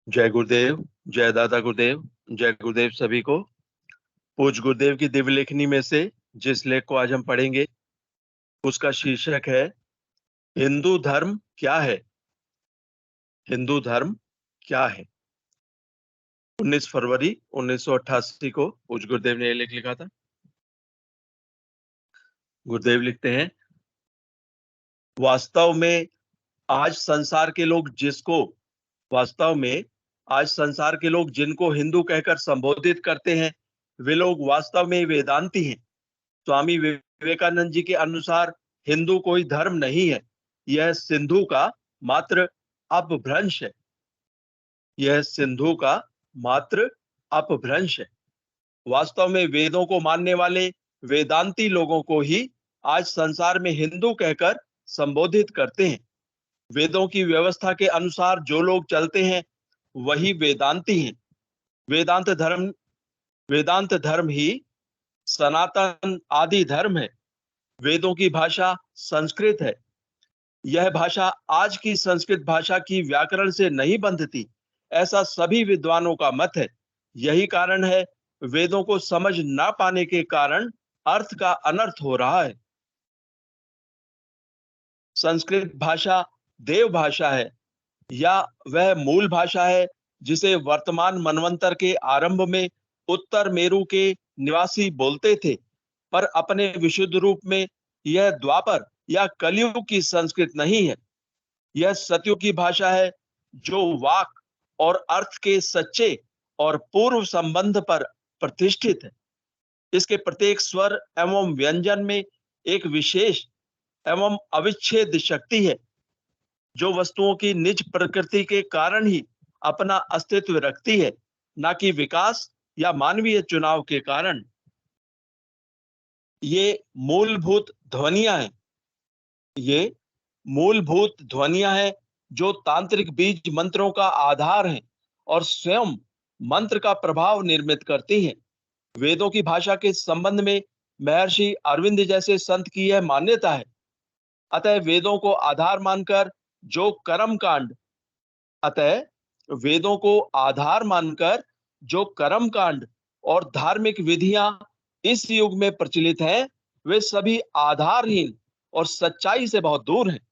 जय गुरुदेव, जय दादा गुरुदेव, जय गुरुदेव सभी को। पूज्य गुरुदेव की दिव्य लेखनी में से जिस लेख को आज हम पढ़ेंगे उसका शीर्षक है हिंदू धर्म क्या है। हिंदू धर्म क्या है। 19 फरवरी 1988 को पूज्य गुरुदेव ने यह लेख लिखा था। गुरुदेव लिखते हैं, वास्तव में आज संसार के लोग जिनको हिंदू कहकर संबोधित करते हैं वे लोग वास्तव में वेदांती हैं। स्वामी विवेकानंद जी के अनुसार हिंदू कोई धर्म नहीं है, यह सिंधु का मात्र अपभ्रंश है। यह सिंधु का मात्र अपभ्रंश है। वास्तव में वेदों को मानने वाले वेदांती लोगों को ही आज संसार में हिंदू कहकर संबोधित करते हैं। वेदों की व्यवस्था के अनुसार जो लोग चलते हैं वही वेदांती हैं। वेदांत धर्म ही सनातन आदि धर्म है। वेदों की भाषा संस्कृत है। यह भाषा आज की संस्कृत भाषा की व्याकरण से नहीं बंधती, ऐसा सभी विद्वानों का मत है। यही कारण है वेदों को समझ ना पाने के कारण अर्थ का अनर्थ हो रहा है। संस्कृत भाषा देव भाषा है या वह मूल भाषा है जिसे वर्तमान मनवंतर के आरंभ में उत्तर मेरु के निवासी बोलते थे, पर अपने विशुद्ध रूप में यह द्वापर या कलयुग की संस्कृत नहीं है। यह सतयुग की भाषा है जो वाक और अर्थ के सच्चे और पूर्व संबंध पर प्रतिष्ठित है। इसके प्रत्येक स्वर एवं व्यंजन में एक विशेष एवं अविच्छेद शक्ति है जो वस्तुओं की निज प्रकृति के कारण ही अपना अस्तित्व रखती है, ना कि विकास या मानवीय चुनाव के कारण। ये मूलभूत ध्वनियां हैं जो तांत्रिक बीज मंत्रों का आधार हैं और स्वयं मंत्र का प्रभाव निर्मित करती हैं। वेदों की भाषा के संबंध में महर्षि अरविंद जैसे संत की यह मान्यता है। अतः वेदों को आधार मानकर जो कर्म कांड और धार्मिक विधियां इस युग में प्रचलित हैं वे सभी आधारहीन और सच्चाई से बहुत दूर हैं।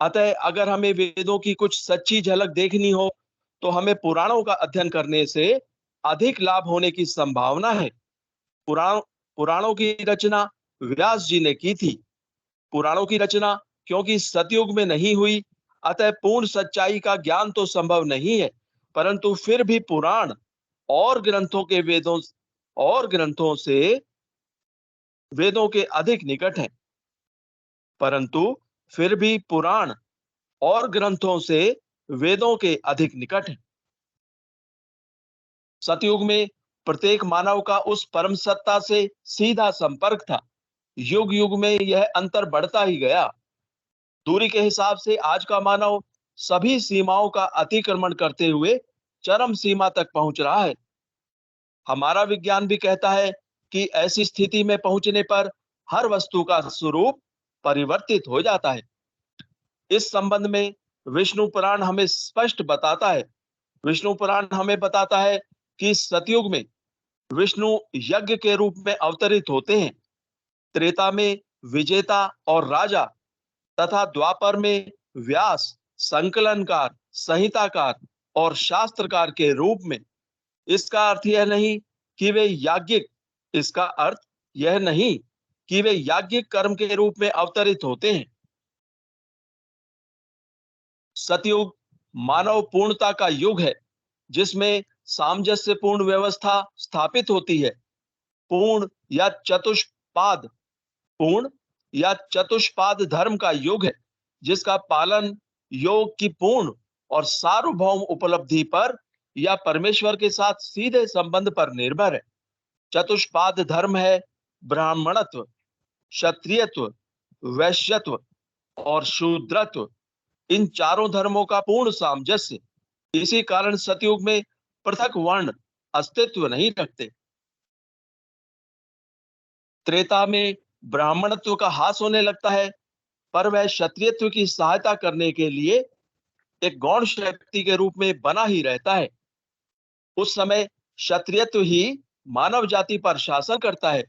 अतः अगर हमें वेदों की कुछ सच्ची झलक देखनी हो तो हमें पुराणों का अध्ययन करने से अधिक लाभ होने की संभावना है। पुराणों की रचना व्यास जी ने की थी। पुराणों की रचना क्योंकि सतयुग में नहीं हुई, अतः पूर्ण सच्चाई का ज्ञान तो संभव नहीं है, परंतु फिर भी पुराण और ग्रंथों से वेदों के अधिक निकट हैं। परंतु फिर भी पुराण और ग्रंथों से वेदों के अधिक निकट हैं। सतयुग में प्रत्येक मानव का उस परम सत्ता से सीधा संपर्क था। युग युग में यह अंतर बढ़ता ही गया। दूरी के हिसाब से आज का मानव सभी सीमाओं का अतिक्रमण करते हुए चरम सीमा तक पहुंच रहा है। हमारा विज्ञान भी कहता है कि ऐसी स्थिति में पहुंचने पर हर वस्तु का स्वरूप परिवर्तित हो जाता है। इस संबंध में विष्णु पुराण हमें स्पष्ट बताता है। विष्णु पुराण हमें बताता है कि सतयुग में विष्णु यज्ञ के रूप में अवतरित होते हैं। त्रेता में विजेता और राजा तथा द्वापर में व्यास संकलनकार, संहिताकार और शास्त्रकार के रूप में। इसका अर्थ यह नहीं कि वे याज्ञिक कर्म के रूप में अवतरित होते हैं। सतयुग मानव पूर्णता का युग है जिसमें सामंजस्यपूर्ण व्यवस्था स्थापित होती है। पूर्ण या चतुष्पाद धर्म का युग है जिसका पालन योग की पूर्ण और सार्वभौम उपलब्धि पर या परमेश्वर के साथ सीधे संबंध पर निर्भर है। चतुष्पाद धर्म है ब्राह्मणत्व, क्षत्रियत्व, वैश्यत्व और शूद्रत्व। इन चारों धर्मों का पूर्ण सामंजस्य। इसी कारण सतयुग में पृथक वर्ण अस्तित्व नहीं रखते। त्रेता में ब्राह्मणत्व का हास होने लगता है, पर वह क्षत्रियत्व की सहायता करने के लिए एक गौण शक्ति के रूप में बना ही रहता है। उस समय क्षत्रियत्व ही मानव जाति पर शासन करता है।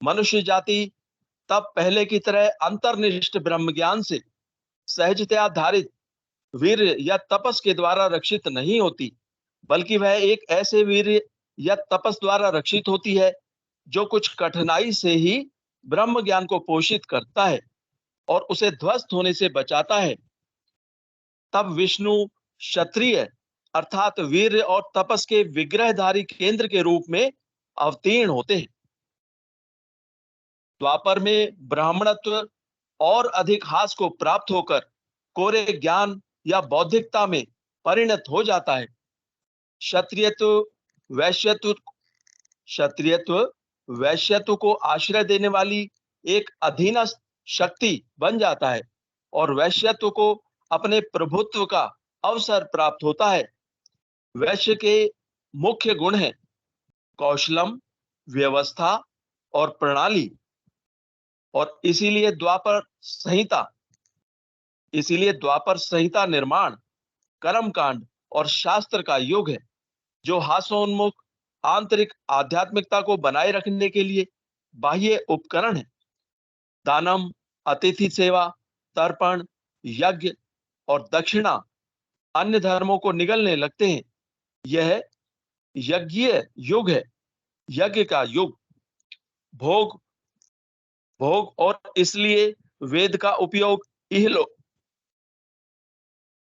मनुष्य जाति तब पहले की तरह अंतर्निष्ठ ब्रह्म ज्ञान से सहजतया आधारित वीर या तपस के द्वारा रक्षित नहीं होती, बल्कि वह एक ऐसे वीर या तपस द्वारा रक्षित होती है जो कुछ कठिनाई से ही ब्रह्म ज्ञान को पोषित करता है और उसे ध्वस्त होने से बचाता है। तब विष्णु क्षत्रिय अर्थात वीर और तपस के विग्रहधारी केंद्र के रूप में अवतीर्ण होते हैं। द्वापर में ब्राह्मणत्व और अधिक हास को प्राप्त होकर कोरे ज्ञान या बौद्धिकता में परिणत हो जाता है। क्षत्रियत्व वैश्यत्व क्षत्रियत्व वैश्यत्व को आश्रय देने वाली एक अधीनस्थ शक्ति बन जाता है और वैश्यत्व को अपने प्रभुत्व का अवसर प्राप्त होता है। वैश्य के मुख्य गुण हैं कौशलम, व्यवस्था और प्रणाली, और इसीलिए द्वापर संहिता निर्माण कर्मकांड और शास्त्र का युग है, जो हास्योन्मुख आंतरिक आध्यात्मिकता को बनाए रखने के लिए बाह्य उपकरण है। दानम, अतिथि सेवा, तर्पण, यज्ञ और दक्षिणा अन्य धर्मों को निगलने लगते हैं। यह यज्ञीय युग है, यज्ञ का युग। भोग भोग और इसलिए वेद का उपयोग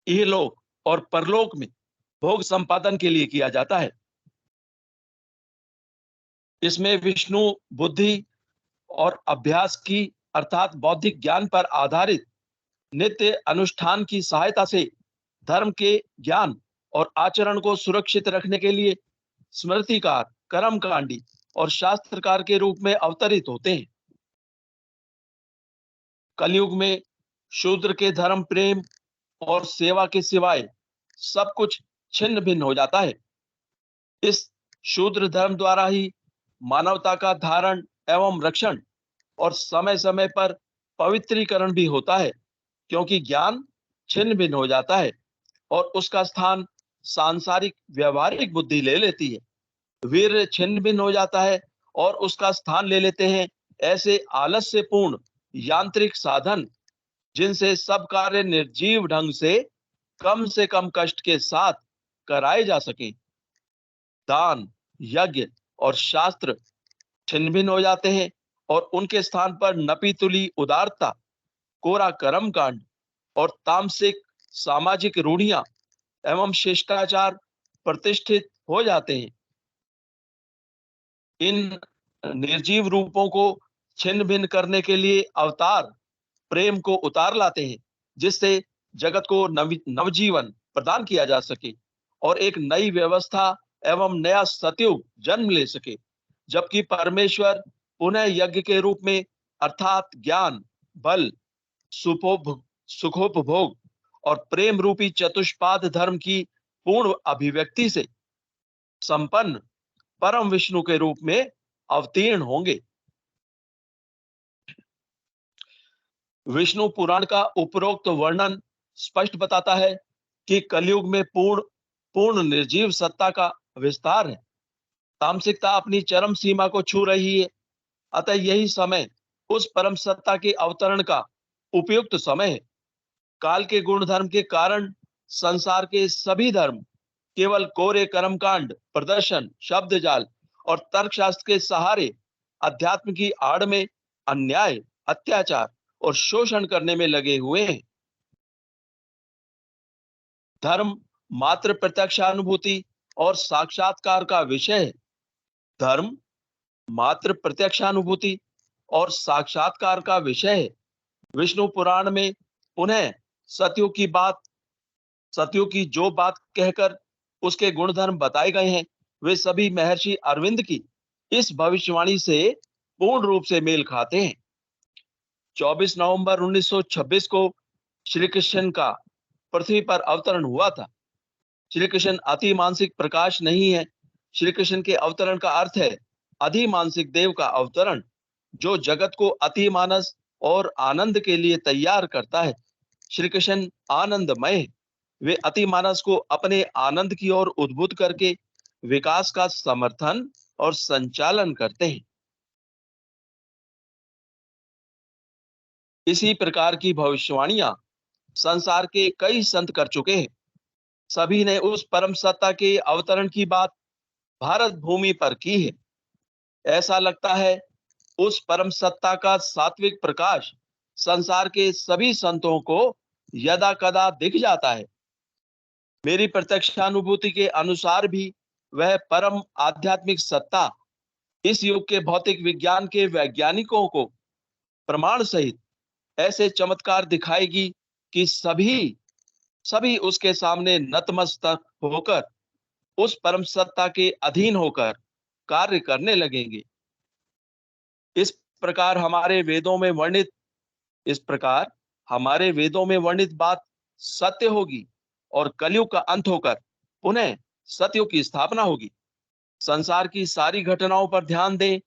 इहलोक और परलोक में भोग संपादन के लिए किया जाता है। इसमें विष्णु बुद्धि और अभ्यास की अर्थात बौद्धिक ज्ञान पर आधारित नित्य अनुष्ठान की सहायता से धर्म के ज्ञान और आचरण को सुरक्षित रखने के लिए स्मृतिकार, कर्मकांडी और शास्त्रकार के रूप में अवतरित होते हैं। कलयुग में शूद्र के धर्म, प्रेम और सेवा के सिवाय सब कुछ छिन्न भिन्न हो जाता है। इस शूद्र धर्म द्वारा ही मानवता का धारण एवं रक्षण और समय समय पर पवित्रीकरण भी होता है, क्योंकि ज्ञान छिन्न भिन्न हो जाता है और उसका स्थान सांसारिक व्यवहारिक बुद्धि ले लेती है। वीर छिन्न भिन्न हो जाता है और उसका स्थान ले लेते हैं ऐसे आलस्य पूर्ण यांत्रिक साधन, जिनसे सब कार्य निर्जीव ढंग से कम कष्ट के साथ कराए जा सके। दान, यज्ञ और शास्त्र छिन्न भिन्न हो जाते हैं और उनके स्थान पर नपी तुली उदारता, कोरा कर्म कांड और तामसिक सामाजिक रूढ़ियां एवं शिष्टाचार प्रतिष्ठित हो जाते हैं। इन निर्जीव रूपों को छिन्न भिन्न करने के लिए अवतार प्रेम को उतार लाते हैं, जिससे जगत को नवजीवन प्रदान किया जा सके और एक नई व्यवस्था एवं नया सतयुग जन्म ले सके। जबकि परमेश्वर पुनः यज्ञ के रूप में अर्थात ज्ञान, बल, सुखोपभोग और प्रेम रूपी चतुष्पाद धर्म की पूर्ण अभिव्यक्ति से संपन्न परम विष्णु के रूप में अवतीर्ण होंगे। विष्णु पुराण का उपरोक्त वर्णन स्पष्ट बताता है कि कलयुग में पूर्ण निर्जीव सत्ता का विस्तार है। तामसिकता अपनी चरम सीमा को छू रही है, अतः यही समय उस परम सत्ता के अवतरण का उपयुक्त समय है। काल के गुण धर्म के कारण संसार के सभी धर्म केवल कोरे कर्मकांड, प्रदर्शन, शब्द जाल और तर्कशास्त्र के सहारे अध्यात्म की आड़ में अन्याय, अत्याचार और शोषण करने में लगे हुए हैं। धर्म मात्र प्रत्यक्षानुभूति और साक्षात्कार का विषय है। धर्म मात्र प्रत्यक्षानुभूति और साक्षात्कार का विषय है। विष्णु पुराण में पुनः सत्युग की जो बात कहकर उसके गुणधर्म बताए गए हैं, वे सभी महर्षि अरविंद की इस भविष्यवाणी से पूर्ण रूप से मेल खाते हैं। 24 नवंबर 1926 को श्री कृष्ण का पृथ्वी पर अवतरण हुआ था। श्री कृष्ण अति मानसिक प्रकाश नहीं है। श्री कृष्ण के अवतरण का अर्थ है अधिमानसिक देव का अवतरण, जो जगत को अति मानस और आनंद के लिए तैयार करता है। श्री कृष्ण आनंदमय, वे अति मानस को अपने आनंद की ओर उद्बुद्ध करके विकास का समर्थन और संचालन करते हैं। इसी प्रकार की भविष्यवाणियां संसार के कई संत कर चुके हैं। सभी ने उस परम सत्ता के अवतरण की बात भारत भूमि पर की है। ऐसा लगता है उस परम सत्ता का सात्विक प्रकाश संसार के सभी संतों को यदा कदा दिख जाता है। मेरी प्रत्यक्षानुभूति के अनुसार भी वह परम आध्यात्मिक सत्ता इस युग के भौतिक विज्ञान के वैज्ञानिकों को प्रमाण सहित ऐसे चमत्कार दिखाएगी कि सभी सभी उसके सामने नतमस्तक होकर उस परम सत्ता के अधीन होकर कार्य करने लगेंगे। इस प्रकार हमारे वेदों में वर्णित इस प्रकार हमारे वेदों में वर्णित बात सत्य होगी और कलयुग का अंत होकर पुनः सतयुग की स्थापना होगी। संसार की सारी घटनाओं पर ध्यान दें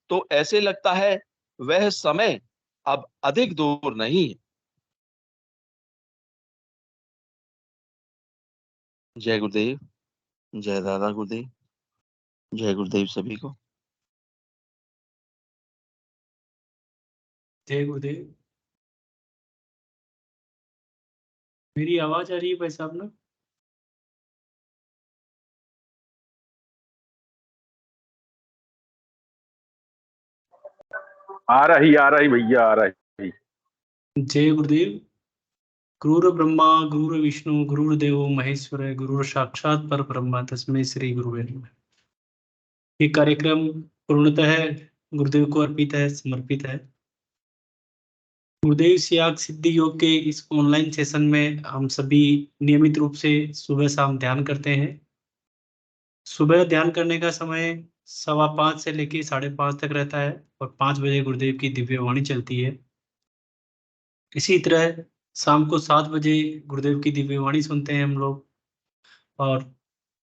तो ऐसे लगता है वह समय अब अधिक दूर नहीं है। जय गुरुदेव, जय दादा गुरुदेव, जय गुरुदेव सभी को। जय गुरुदेव। मेरी आवाज आ रही है भाई साहब ना? आ रही भैया, आ रही। जय गुरुदेव। गुरुर ब्रह्मा गुरुर विष्णु गुरुर्देव महेश्वर गुरुर साक्षात पर ब्रह्मा तस्मै श्री गुरुवे नमः। ये कार्यक्रम पूर्णतः गुरुदेव को अर्पित है, समर्पित है। गुरुदेव सियाग सिद्धि योग के इस ऑनलाइन सेशन में हम सभी नियमित रूप से सुबह शाम ध्यान करते हैं। सुबह ध्यान करने का समय 5:15 से लेकर 5:30 तक रहता है और 5 बजे गुरुदेव की दिव्य वाणी चलती है। इसी तरह शाम को 7 बजे गुरुदेव की दिव्य वाणी सुनते हैं हम लोग और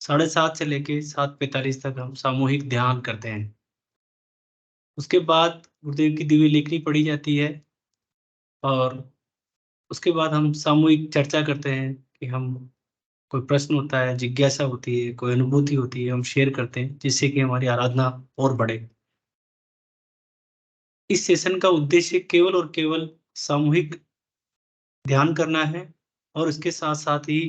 7:30 से लेके 7:45 तक हम सामूहिक ध्यान करते हैं। उसके बाद गुरुदेव की दिव्य लेखनी पढ़ी जाती है और उसके बाद हम सामूहिक चर्चा करते हैं कि हम कोई प्रश्न होता है, जिज्ञासा होती है, कोई अनुभूति होती है, हम शेयर करते हैं जिससे कि हमारी आराधना और बढ़े। इस सेशन का उद्देश्य केवल और केवल सामूहिक ध्यान करना है और इसके साथ साथ ही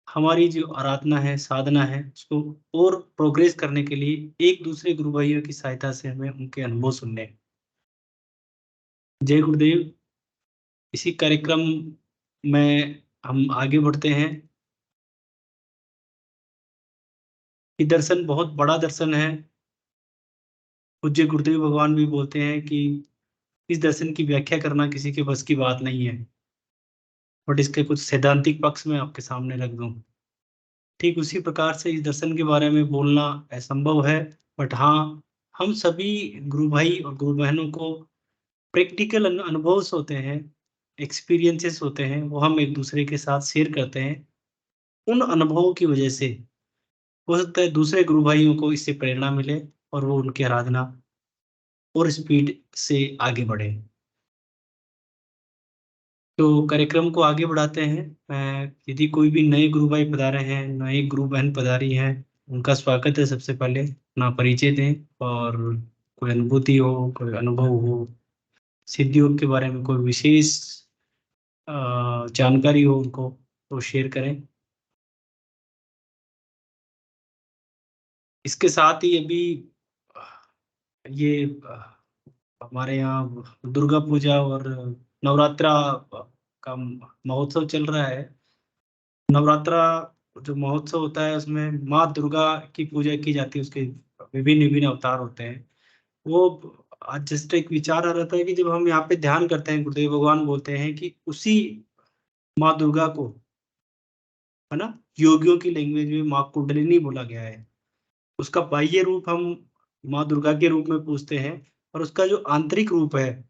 हमारी जो आराधना है, साधना है, उसको और प्रोग्रेस करने के लिए एक दूसरे गुरु भाइयों की सहायता से हमें उनके अनुभव सुनने हैं। जय गुरुदेव। इसी कार्यक्रम में हम आगे बढ़ते हैं। ये दर्शन बहुत बड़ा दर्शन है। पूज्य गुरुदेव भगवान भी बोलते हैं कि इस दर्शन की व्याख्या करना किसी के बस की बात नहीं है, बट इसके कुछ सैद्धांतिक पक्ष में आपके सामने रख दूं। ठीक उसी प्रकार से इस दर्शन के बारे में बोलना असंभव है, बट हाँ, हम सभी गुरु भाई और गुरु बहनों को प्रैक्टिकल अनुभव होते हैं, एक्सपीरियंसेस होते हैं, वो हम एक दूसरे के साथ शेयर करते हैं। उन अनुभवों की वजह से हो सकता है दूसरे गुरु भाइयों को इससे प्रेरणा मिले और वो उनकी आराधना और स्पीड से आगे बढ़े। तो कार्यक्रम को आगे बढ़ाते हैं। यदि कोई भी नए गुरु भाई पधारे हैं, नए गुरु बहन पधारी हैं, उनका स्वागत है। सबसे पहले अपना परिचय दें और कोई अनुभूति हो, कोई अनुभव हो, सिद्धि योग के बारे में कोई विशेष जानकारी हो उनको तो शेयर करें। इसके साथ ही अभी ये हमारे यहाँ दुर्गा पूजा और नवरात्रा का महोत्सव चल रहा है। नवरात्रा जो महोत्सव होता है उसमें माँ दुर्गा की पूजा की जाती है, उसके विभिन्न विभिन्न अवतार होते हैं। वो आज जस्ट एक विचार आ रहा था कि जब हम यहाँ पे ध्यान करते हैं, गुरुदेव भगवान बोलते हैं कि उसी माँ दुर्गा को, है ना, योगियों की लैंग्वेज में माँ कुंडलिनी बोला गया है। उसका बाह्य रूप हम माँ दुर्गा के रूप में पूजते हैं और उसका जो आंतरिक रूप है,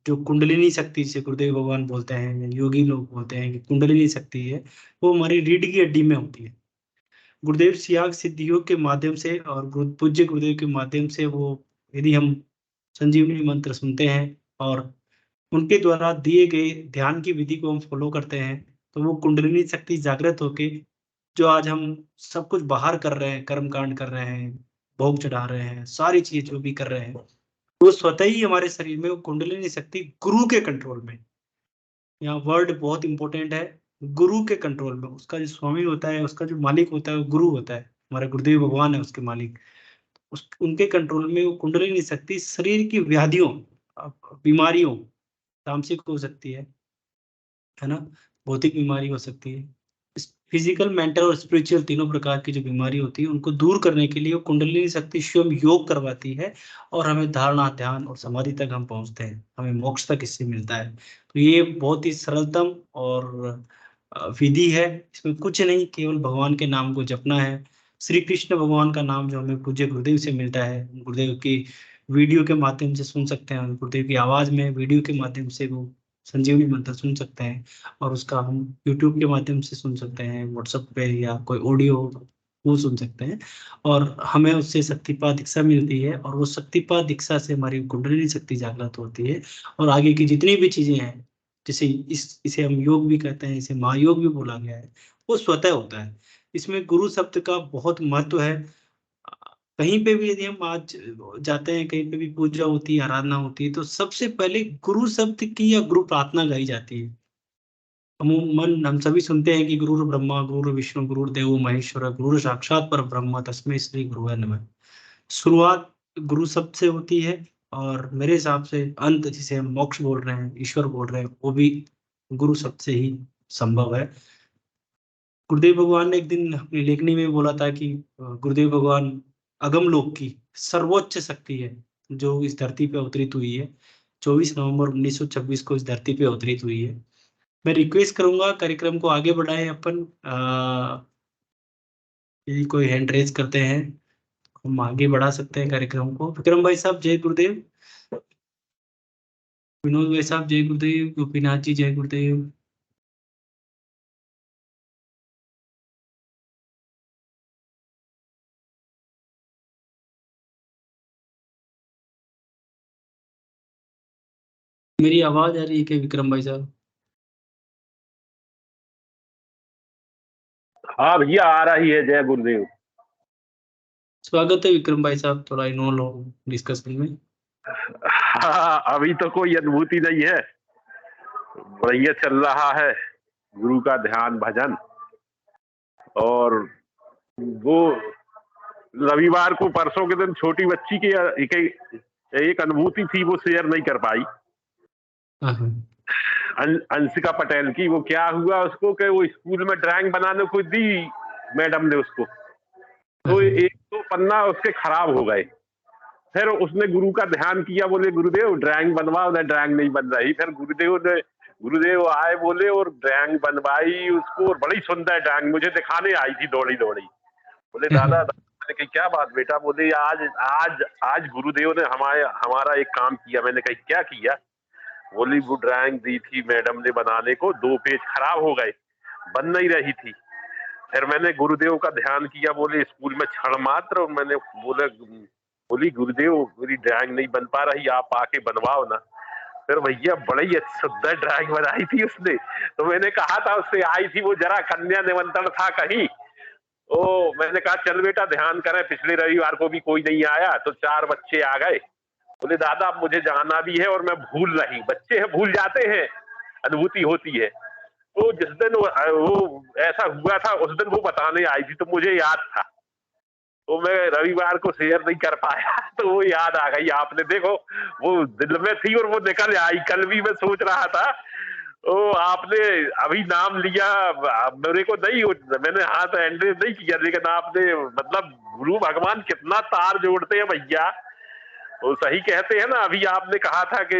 जो कुंडलिनी शक्ति से गुरुदेव भगवान बोलते हैं, योगी लोग बोलते हैं कि कुंडलिनी शक्ति है, वो हमारी रीढ़ की हड्डी में होती है। गुरुदेव सियाग सिद्धियों के माध्यम से और पूज्य गुरुदेव के माध्यम से वो, यदि हम संजीवनी मंत्र सुनते हैं और उनके द्वारा दिए गए ध्यान की विधि को हम फॉलो करते हैं तो वो कुंडलिनी शक्ति जागृत होके जो आज हम सब कुछ बाहर कर रहे हैं, कर्म कांड कर रहे हैं, भोग चढ़ा रहे हैं, सारी चीज जो भी कर रहे हैं, वो स्वतः ही हमारे शरीर में वो कुंडलिनी शक्ति गुरु के कंट्रोल में, यहाँ वर्ड बहुत इंपॉर्टेंट है, गुरु के कंट्रोल में, उसका जो स्वामी होता है, उसका जो मालिक होता है वो गुरु होता है, हमारे गुरुदेव भगवान है उसके मालिक, उस उनके कंट्रोल में वो कुंडलिनी शक्ति शरीर की व्याधियों, बीमारियों, तामसिक हो सकती है ना, भौतिक बीमारी हो सकती है, फिजिकल, मेंटल और स्पिरिचुअल तीनों प्रकार की जो बीमारी होती है उनको दूर करने के लिए वो कुंडलिनी शक्ति स्वयं योग करवाती है और हमें धारणा, ध्यान और समाधि तक हम पहुंचते हैं, हमें मोक्ष तक इससे मिलता है। तो ये बहुत ही सरलतम और विधि है, इसमें कुछ नहीं, केवल भगवान के नाम को जपना है। श्री कृष्ण भगवान का नाम जो हमें पूज्य गुरुदेव से मिलता है, गुरुदेव की वीडियो के माध्यम से सुन सकते हैं, गुरुदेव की आवाज में वीडियो के माध्यम से वो संजीवनी मंत्र सुन सकते हैं, और उसका हम यूट्यूब के माध्यम से सुन सकते हैं, व्हाट्सएप पे या कोई ऑडियो वो सुन सकते हैं, और हमें उससे शक्तिपात दीक्षा मिलती है, और वो शक्तिपात दीक्षा से हमारी कुंडलिनी शक्ति जागृत होती है, और आगे की जितनी भी चीजें हैं, जैसे इसे हम योग भी कहते हैं, इसे महायोग भी बोला गया है, वो स्वतः होता है। इसमें गुरु शब्द का बहुत महत्व है। कहीं पे भी यदि हम आज जाते हैं, कहीं पे भी पूजा होती है, आराधना होती है, तो सबसे पहले गुरु शब्द की या गुरु प्रार्थना गाई जाती है। अमूमन हम सभी सुनते हैं कि गुरु ब्रह्मा, गुरु विष्णु, गुरु देवो महेश्वर, गुरु साक्षात पर ब्रह्म, तस्मै श्री गुरुवे नमः। शुरुआत गुरु शब्द से होती है, और मेरे हिसाब से अंत, जिसे हम मोक्ष बोल रहे हैं, ईश्वर बोल रहे हैं, वो भी गुरु शब्द से ही संभव है। गुरुदेव भगवान ने एक दिन अपनी लेखनी में बोला था कि गुरुदेव भगवान अगम लोक की सर्वोच्च शक्ति है जो इस धरती पे अवतरित हुई है, 24 नवंबर 1926 को इस धरती पे अवतरित हुई है। मैं रिक्वेस्ट करूंगा कार्यक्रम को आगे बढ़ाएं अपन, यदि कोई हैंड रेज करते हैं हम आगे बढ़ा सकते हैं कार्यक्रम को। विक्रम भाई साहब जय गुरुदेव, विनोद भाई साहब जय गुरुदेव, गोपीनाथ जी जय गुरुदेव। मेरी आवाज आ रही है क्या विक्रम भाई साहब? हाँ भैया आ रही है। जय गुरुदेव। स्वागत है विक्रम भाई साहब, थोड़ा इन्वॉल्व हो डिस्कशन में। हाँ, अभी तो कोई अनुभूति नहीं है, बढ़िया चल रहा है गुरु का ध्यान भजन। और वो रविवार को परसों के दिन छोटी बच्ची की एक अनुभूति थी, वो शेयर नहीं कर पाई। हाँ। अंशिका पटेल की, वो क्या हुआ उसको कि वो स्कूल में ड्राइंग बनाने को दी मैडम ने उसको, तो एक दो पन्ना उसके खराब हो गए। फिर उसने गुरु का ध्यान किया, बोले गुरुदेव ड्राइंग बनवाओ, ना ड्राइंग नहीं बन रही। फिर गुरुदेव आए, बोले और ड्राइंग बनवाई उसको, और बड़ी सुंदर ड्राइंग मुझे दिखाने आई थी दौड़ी दौड़ी। बोले दादा, मैंने कही क्या बात बेटा? बोले आज आज आज गुरुदेव ने हमारा एक काम किया। मैंने कही क्या किया? बोली वो ड्राइंग दी थी मैडम ने बनाने को, 2 पेज खराब हो गए, बन नहीं रही थी। फिर मैंने गुरुदेव का ध्यान किया, बोले स्कूल में क्षण मात्र, और मैंने बोली गुरुदेव मेरी ड्राइंग नहीं बन पा रही, आप आके बनवाओ ना। फिर भैया बड़ी सुंदर ड्राइंग बनाई थी उसने। तो मैंने कहा था उससे, आई थी वो जरा कन्या निमंत्रण था कहीं, ओ मैंने कहा चल बेटा ध्यान करें। पिछले रविवार को भी कोई नहीं आया तो 4 बच्चे आ गए। बोले दादा अब मुझे जाना भी है और मैं भूल रही। बच्चे हैं, भूल जाते हैं, अनुभूति होती है। तो जिस दिन वो ऐसा हुआ था, उस दिन वो बताने आई थी तो मुझे याद था, तो मैं रविवार को शेयर नहीं कर पाया। तो वो याद आ गई आपने, देखो वो दिल में थी और वो निकल आई। कल भी मैं सोच रहा था, ओ आपने अभी नाम लिया, मेरे को नहीं, मैंने हाथ एंड्रेस नहीं किया, लेकिन आपने मतलब गुरु भगवान कितना तार जोड़ते हैं भैया। वो सही कहते हैं ना, अभी आपने कहा था कि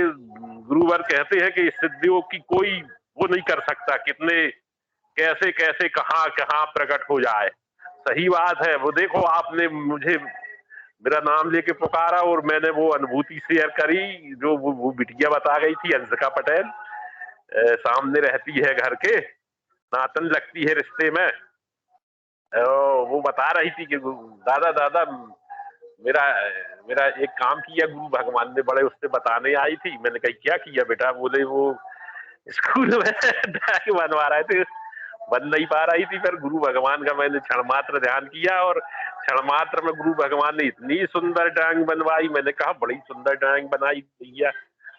गुरुवर कहते हैं कि सिद्धियों की कोई वो नहीं कर सकता, कितने कैसे कैसे कहाँ कहाँ प्रकट हो जाए। सही बात है। वो देखो आपने मुझे मेरा नाम लेके पुकारा और मैंने वो अनुभूति शेयर करी, जो वो बिटिया बता गई थी, अंशिका पटेल, सामने रहती है घर के, नातन लगती है रिश्ते में। वो बता रही थी कि दादा दादा मेरा मेरा एक काम किया गुरु भगवान ने, बड़े उससे बताने आई थी। मैंने कही क्या किया बेटा? बोले वो स्कूल में ड्राइंग बनवा रहे थे, बन नहीं पा रही थी। फिर गुरु भगवान का मैंने क्षण मात्र ध्यान किया और क्षण मात्र में गुरु भगवान ने इतनी सुंदर ड्राइंग बनवाई। मैंने कहा बड़ी सुंदर ड्राइंग बनाई भैया।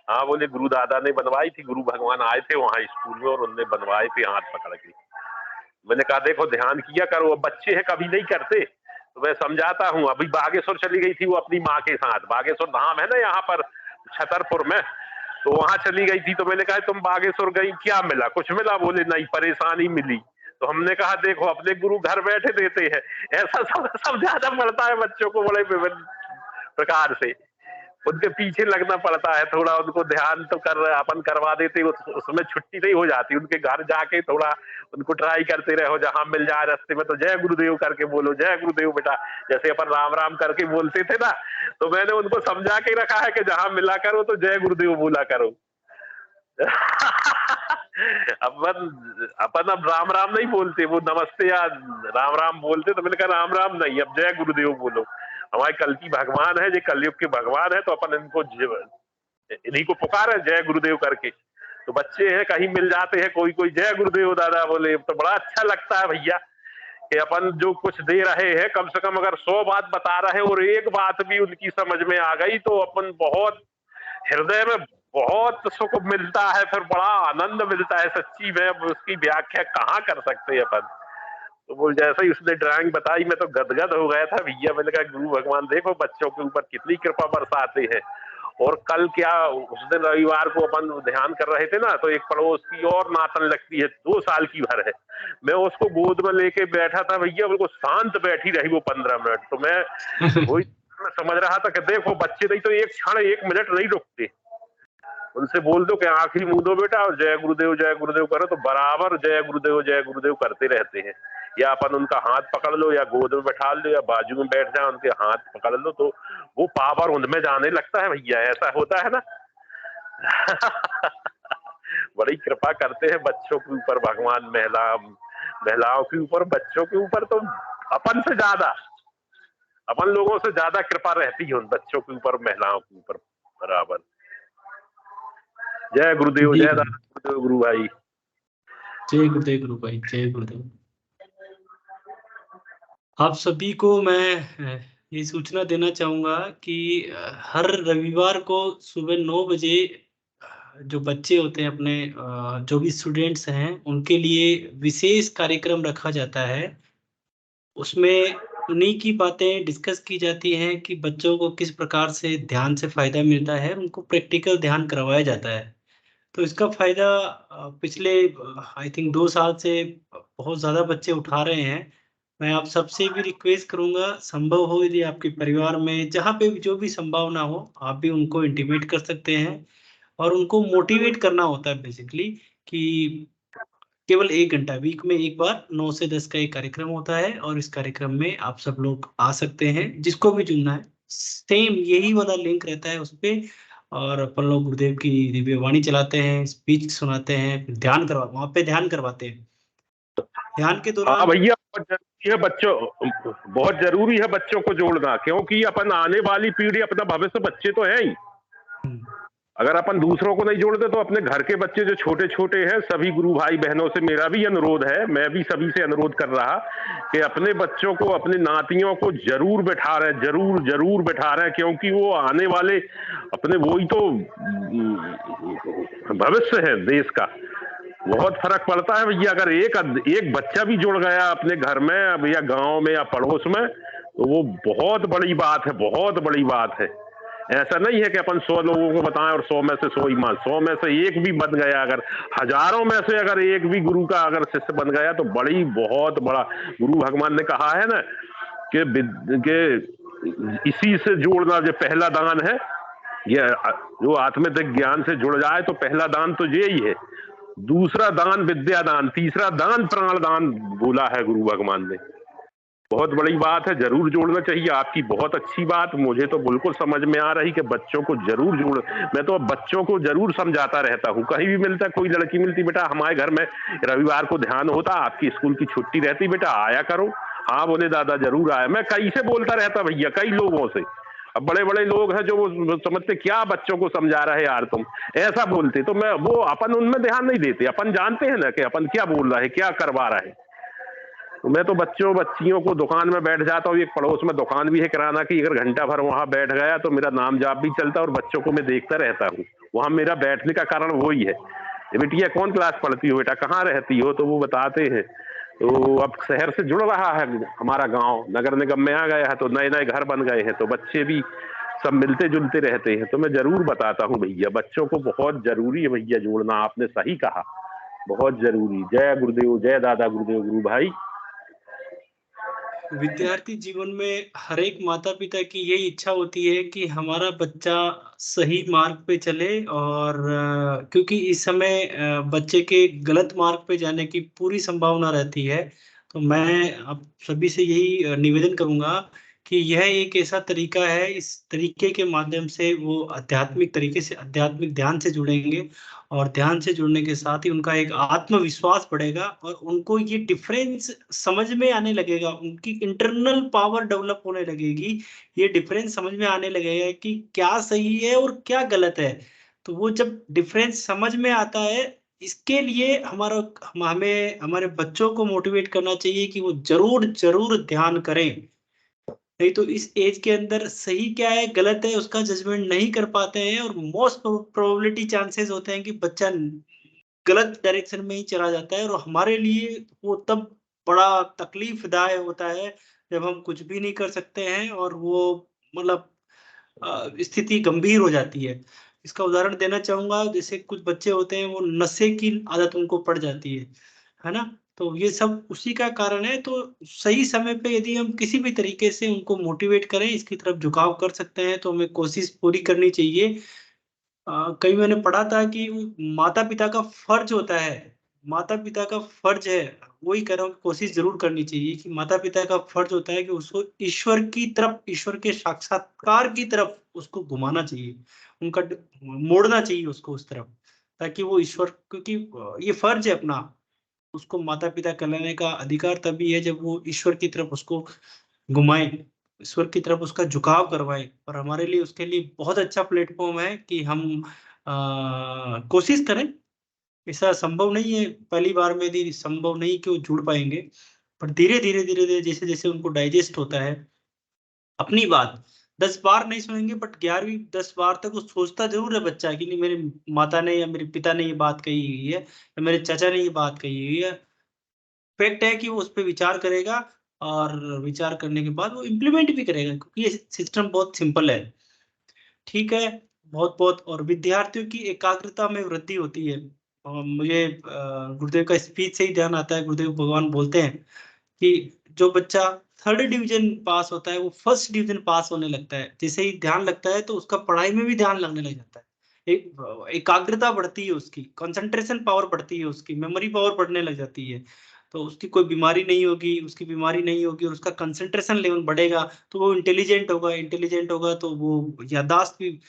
हाँ बोले गुरु दादा ने बनवाई थी, गुरु भगवान आए थे वहां स्कूल में और उनने बनवाए थे हाथ पकड़ के। मैंने कहा देखो ध्यान किया करो, अब बच्चे हैं कभी नहीं करते तो मैं समझाता हूँ। अभी बागेश्वर चली गई थी वो अपनी माँ के साथ, बागेश्वर धाम है ना यहाँ पर छतरपुर में, तो वहां चली गई थी। तो मैंने कहा तुम बागेश्वर गई क्या मिला, कुछ मिला? बोले नहीं परेशानी मिली। तो हमने कहा देखो अपने गुरु घर बैठे देते हैं, ऐसा समझाना पड़ता है बच्चों को बड़े विभिन्न प्रकार से, उनके पीछे लगना पड़ता है थोड़ा, उनको ध्यान तो अपन करवा देते, उसमें छुट्टी नहीं हो जाती। उनके घर जाके थोड़ा उनको ट्राई करते रहो, जहां मिल जाए रास्ते में तो जय गुरुदेव करके बोलो, जय गुरुदेव बेटा, जैसे अपन राम राम करके बोलते थे ना, तो मैंने उनको समझा के रखा है कि जहां मिला करो तो जय गुरुदेव बोला करो। अपन अब राम राम नहीं बोलते, वो नमस्ते या राम राम बोलते, तो मैंने कहा राम राम नहीं, अब जय गुरुदेव बोलो। हमारे कल की भगवान है, ये कलयुग के भगवान है, तो अपन इनको इन्हीं को पुकारे जय गुरुदेव करके। तो बच्चे हैं कहीं मिल जाते हैं, कोई कोई जय गुरुदेव दादा बोले, तो बड़ा अच्छा लगता है भैया कि अपन जो कुछ दे रहे हैं, कम से कम अगर 100 बात बता रहे और एक बात भी उनकी समझ में आ गई तो अपन बहुत हृदय में बहुत सुख मिलता है, फिर बड़ा आनंद मिलता है सच्ची में। अब उसकी व्याख्या कहाँ कर सकते हैं अपन। तो वो जैसे ही उसने ड्राइंग बताई मैं तो गदगद हो गया था भैया। मैंने कहा गुरु भगवान देखो बच्चों के ऊपर कितनी कृपा बरसाते हैं। और कल क्या उस दिन रविवार को अपन ध्यान कर रहे थे ना, तो एक पड़ोस की और नातन लगती है, 2 साल की भर है, मैं उसको गोद में लेके बैठा था भैया, बिल्कुल शांत बैठी रही वो 15 मिनट। तो मैं वही समझ रहा था कि देखो बच्चे नहीं तो एक क्षण 1 मिनट नहीं रुकते। उनसे बोल दो कि आंखें मूंद दो बेटा और जय गुरुदेव करो, तो बराबर जय गुरुदेव करते रहते हैं। या अपन उनका हाथ पकड़ लो या गोद में बैठा लो या बाजू में बैठ जाए उनके हाथ पकड़ लो, तो वो पावर उनमें जाने लगता है भैया, ऐसा होता है ना। बड़ी कृपा करते हैं बच्चों के ऊपर भगवान, महिलाओं के ऊपर, बच्चों के ऊपर तो अपन से ज्यादा, अपन लोगों से ज्यादा कृपा रहती है उन बच्चों के ऊपर, महिलाओं के ऊपर बराबर। जय गुरुदेव, जय दादा गुरुदेव, गुरु भाई, जय गुरुदेव गुरु भाई, जय गुरुदेव। आप सभी को मैं ये सूचना देना चाहूंगा कि हर रविवार को सुबह 9 बजे जो बच्चे होते हैं अपने, जो भी स्टूडेंट्स हैं उनके लिए विशेष कार्यक्रम रखा जाता है। उसमें उन्हीं की बातें डिस्कस की जाती हैं कि बच्चों को किस प्रकार से ध्यान से फायदा मिलता है, उनको प्रैक्टिकल ध्यान करवाया जाता है। तो इसका फायदा पिछले आई थिंक 2 साल से बहुत ज्यादा बच्चे उठा रहे हैं। मैं आप सबसे भी रिक्वेस्ट करूंगा, संभव हो यदि आपके परिवार में जहाँ पे भी जो भी संभावना हो, आप भी उनको इंटीमेट कर सकते हैं और उनको मोटिवेट करना होता है बेसिकली कि केवल 1 घंटा वीक में एक बार 9 से 10 का एक कार्यक्रम होता है और इस कार्यक्रम में आप सब लोग आ सकते हैं, जिसको भी जुड़ना है। सेम यही वाला लिंक रहता है उस पे, और अपन लोग गुरुदेव की दिव्य वाणी चलाते हैं, स्पीच सुनाते हैं, फिर वहां पे ध्यान करवाते हैं। ध्यान के हाँ दौरान भैया बहुत जरूरी है बच्चों को जोड़ना, क्योंकि अपन आने वाली पीढ़ी, अपना भविष्य बच्चे तो है ही। अगर अपन दूसरों को नहीं जोड़ते तो अपने घर के बच्चे जो छोटे छोटे हैं, सभी गुरु भाई बहनों से मेरा भी अनुरोध है, मैं भी सभी से अनुरोध कर रहा कि अपने बच्चों को, अपने नातियों को जरूर बैठा रहे, जरूर बैठा रहे, क्योंकि वो आने वाले अपने, वो ही तो भविष्य है देश का। बहुत फर्क पड़ता है भैया, अगर एक बच्चा भी जुड़ गया अपने घर में अब या गांव में या पड़ोस में, तो वो बहुत बड़ी बात है, बहुत बड़ी बात है। ऐसा नहीं है कि अपन 100 लोगों को बताएं और 100 में से 100 ही मान, 100 में से एक भी बन गया, अगर हजारों में से अगर एक भी गुरु का अगर शिष्य बन गया तो बहुत बड़ा। गुरु भगवान ने कहा है ना कि इसी से जोड़ना जो पहला दान है, ये जो आत्मिक ज्ञान से जुड़ जाए तो पहला दान तो ये ही है, दूसरा दान विद्या दान, तीसरा दान प्राण दान बोला है गुरु भगवान ने। बहुत बड़ी बात है, जरूर जोड़ना चाहिए। आपकी बहुत अच्छी बात, मुझे तो बिल्कुल समझ में आ रही कि बच्चों को जरूर जोड़, मैं तो बच्चों को जरूर समझाता रहता हूँ, कहीं भी मिलता, कोई लड़की मिलती, बेटा हमारे घर में रविवार को ध्यान होता, आपकी स्कूल की छुट्टी रहती, बेटा आया करो। हाँ बोले दादा जरूर आया। मैं कई से बोलता रहता भैया, कई लोगों से, अब बड़े बड़े लोग हैं जो वो समझते क्या बच्चों को समझा रहे यार तुम, ऐसा बोलते। तो मैं वो अपन उनमें ध्यान नहीं देते, अपन जानते हैं ना कि अपन क्या बोल रहा है, क्या करवा रहा है। तो मैं तो बच्चों बच्चियों को दुकान में बैठ जाता हूँ, एक पड़ोस में दुकान भी है किराना की, अगर घंटा भर वहां बैठ गया तो मेरा नाम जाप भी चलता है और बच्चों को मैं देखता रहता हूँ। वहां मेरा बैठने का कारण वही है। बेटिया कौन क्लास पढ़ती हो बेटा, कहाँ रहती हो, तो वो बताते हैं। तो अब शहर से जुड़ रहा है हमारा गांव, नगर निगम में आ गया है, तो नए नए घर बन गए हैं, तो बच्चे भी सब मिलते जुलते रहते हैं। तो मैं जरूर बताता हूँ भैया, बच्चों को बहुत जरूरी है भैया जोड़ना, आपने सही कहा, बहुत जरूरी। जय गुरुदेव, जय दादा गुरुदेव गुरु भाई। विद्यार्थी जीवन में हर एक माता पिता की यही इच्छा होती है कि हमारा बच्चा सही मार्ग पे चले, और क्योंकि इस समय बच्चे के गलत मार्ग पे जाने की पूरी संभावना रहती है। तो मैं आप सभी से यही निवेदन करूंगा कि यह एक ऐसा तरीका है, इस तरीके के माध्यम से वो आध्यात्मिक तरीके से, आध्यात्मिक ध्यान से जुड़ेंगे, और ध्यान से जुड़ने के साथ ही उनका एक आत्मविश्वास बढ़ेगा और उनको ये डिफरेंस समझ में आने लगेगा, उनकी इंटरनल पावर डेवलप होने लगेगी। ये डिफरेंस समझ में आने लगेगा कि क्या सही है और क्या गलत है। तो वो जब डिफरेंस समझ में आता है, इसके लिए हमें हमारे बच्चों को मोटिवेट करना चाहिए कि वो जरूर जरूर ध्यान करें। नहीं तो इस एज के अंदर सही क्या है गलत है उसका जजमेंट नहीं कर पाते हैं, और मोस्ट प्रोबेबिलिटी चांसेस होते हैं कि बच्चा गलत डायरेक्शन में ही चला जाता है, और हमारे लिए वो तब बड़ा तकलीफदाय होता है जब हम कुछ भी नहीं कर सकते हैं और वो मतलब स्थिति गंभीर हो जाती है। इसका उदाहरण देना चाहूंगा, जैसे कुछ बच्चे होते हैं वो नशे की आदत उनको पड़ जाती है ना। तो ये सब उसी का कारण है। तो सही समय पे यदि हम किसी भी तरीके से उनको मोटिवेट करें, इसकी तरफ झुकाव कर सकते हैं, तो हमें कोशिश पूरी करनी चाहिए। कहीं मैंने पढ़ा था कि माता पिता का फर्ज होता है, माता पिता का फर्ज है, वही कह रहा हूँ, कोशिश जरूर करनी चाहिए कि माता पिता का फर्ज होता है कि उसको ईश्वर की तरफ, ईश्वर के साक्षात्कार की तरफ उसको घुमाना चाहिए, उनका मोड़ना चाहिए उसको उस तरफ, ताकि वो ईश्वर, क्योंकि ये फर्ज है अपना, उसको माता पिता कहलाने का अधिकार तभी है जब वो ईश्वर की तरफ उसको घुमाए, ईश्वर की तरफ उसका झुकाव करवाए। और हमारे लिए उसके लिए बहुत अच्छा प्लेटफॉर्म है कि हम कोशिश करें। ऐसा संभव नहीं है पहली बार में, यदि संभव नहीं कि वो जुड़ पाएंगे, पर धीरे धीरे धीरे धीरे जैसे जैसे उनको डाइजेस्ट होता है अपनी बात, 10 बार नहीं सुनेंगे बट 11वीं 10 बार तक वो सोचता जरूर है बच्चा कि नहीं, मेरे माता ने या मेरे पिता ने ये बात कही हुई है या मेरे चाचा ने ये बात कही हुई है। फैक्ट है कि वो उस पे विचार करेगा, और विचार करने के बाद वो इम्प्लीमेंट भी करेगा, क्योंकि ये सिस्टम बहुत सिंपल है। ठीक है, बहुत बहुत। और विद्यार्थियों की एकाग्रता में वृद्धि होती है। मुझे गुरुदेव का स्पीच से ही ध्यान आता है, गुरुदेव भगवान बोलते हैं कि जो बच्चा 3rd डिवीजन पास होता है वो 1st डिवीजन पास होने लगता है। जैसे ही ध्यान लगता है तो उसका पढ़ाई में भी ध्यान लगने लग जाता है, एकाग्रता बढ़ती है, उसकी कंसंट्रेशन पावर बढ़ती है, उसकी मेमोरी पावर बढ़ने लग जाती है। तो उसकी कोई बीमारी नहीं होगी, उसकी बीमारी नहीं होगी और उसका कंसंट्रेशन लेवल बढ़ेगा, तो वो इंटेलिजेंट होगा, इंटेलिजेंट होगा तो वो याददाश्त भी।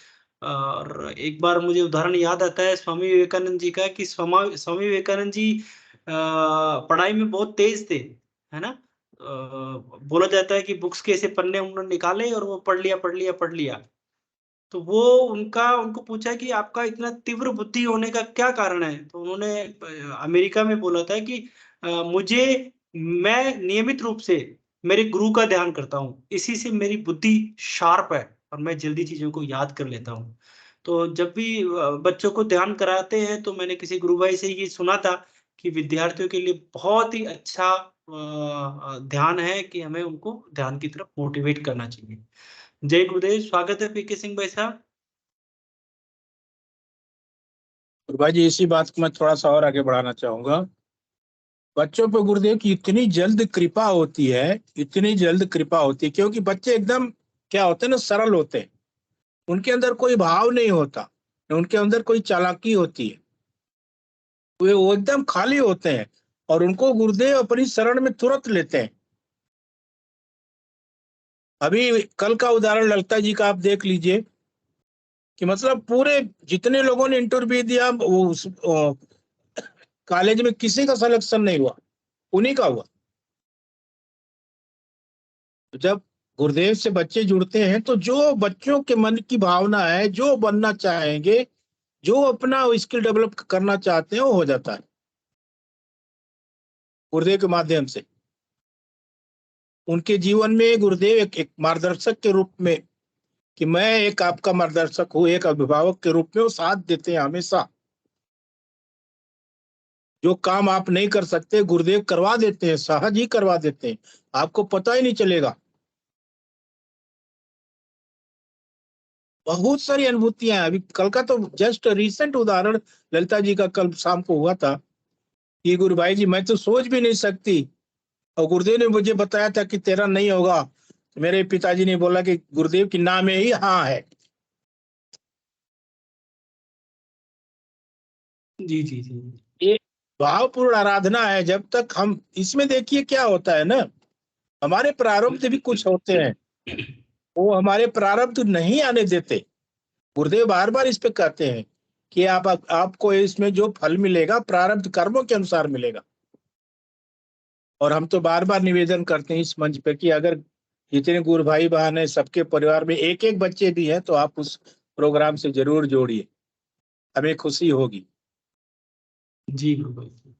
और एक बार मुझे उदाहरण याद आता है स्वामी विवेकानंद जी का, कि स्वामी विवेकानंद जी पढ़ाई में बहुत तेज थे, है ना। बोला जाता है कि बुक्स के ऐसे पन्ने उन्होंने निकाले और वो पढ़ लिया पढ़ लिया पढ़ लिया। तो वो उनको पूछा कि आपका इतना तीव्र बुद्धि होने का क्या कारण है? तो उन्होंने अमेरिका में बोला था कि मैं नियमित रूप से मेरे गुरु का ध्यान करता हूँ, इसी से मेरी बुद्धि शार्प है और मैं जल्दी चीजों को याद कर लेता हूँ। तो जब भी बच्चों को ध्यान कराते हैं तो मैंने किसी गुरु भाई से ये सुना था कि विद्यार्थियों के लिए बहुत ही अच्छा ध्यान है कि हमें उनको ध्यान की तरफ मोटिवेट करना चाहिए। जय गुरुदेव, स्वागत है पीके सिंह भाई साहब। भाई जी, इसी बात को मैं थोड़ा सा और आगे बढ़ाना चाहूंगा। बच्चों पर गुरुदेव की इतनी जल्द कृपा होती है, इतनी जल्द कृपा होती है, क्योंकि बच्चे एकदम क्या होते हैं ना, सरल होते हैं, उनके अंदर कोई भाव नहीं होता, उनके अंदर कोई चालाकी होती है, वो एकदम खाली होते हैं और उनको गुरुदेव अपनी शरण में तुरंत लेते हैं। अभी कल का उदाहरण ललिता जी का आप देख लीजिए कि मतलब पूरे जितने लोगों ने इंटरव्यू दिया वो उस कॉलेज में किसी का सिलेक्शन नहीं हुआ, उन्हीं का हुआ। जब गुरुदेव से बच्चे जुड़ते हैं तो जो बच्चों के मन की भावना है, जो बनना चाहेंगे, जो अपना स्किल डेवलप करना चाहते हैं, वो हो जाता है गुरुदेव के माध्यम से। उनके जीवन में गुरुदेव एक मार्गदर्शक के रूप में, कि मैं एक आपका मार्गदर्शक हूँ, एक अभिभावक के रूप में वो साथ देते हैं हमेशा। जो काम आप नहीं कर सकते गुरुदेव करवा देते हैं, सहज ही करवा देते हैं, आपको पता ही नहीं चलेगा। बहुत सारी अनुभूतियां हैं। अभी कल का तो जस्ट रिसेंट उदाहरण ललिता जी का कल शाम को हुआ था कि गुरु भाई जी मैं तो सोच भी नहीं सकती, और गुरुदेव ने मुझे बताया था कि तेरा नहीं होगा। तो मेरे पिताजी ने बोला कि गुरुदेव की नाम में ही हाँ है। जी जी जी। ये भावपूर्ण आराधना है। जब तक हम इसमें, देखिए क्या होता है ना, हमारे प्रारब्ध भी कुछ होते हैं, वो हमारे प्रारब्ध नहीं आने देते। गुरुदेव बार बार इस पे कहते हैं कि आपको इसमें जो फल मिलेगा प्रारब्ध कर्मों के अनुसार मिलेगा। और हम तो बार बार निवेदन करते हैं इस मंच पे कि अगर जितने गुरु भाई बहन है, सबके परिवार में एक एक बच्चे भी हैं तो आप उस प्रोग्राम से जरूर जोड़िए, हमें खुशी होगी। जी गुरु भाई।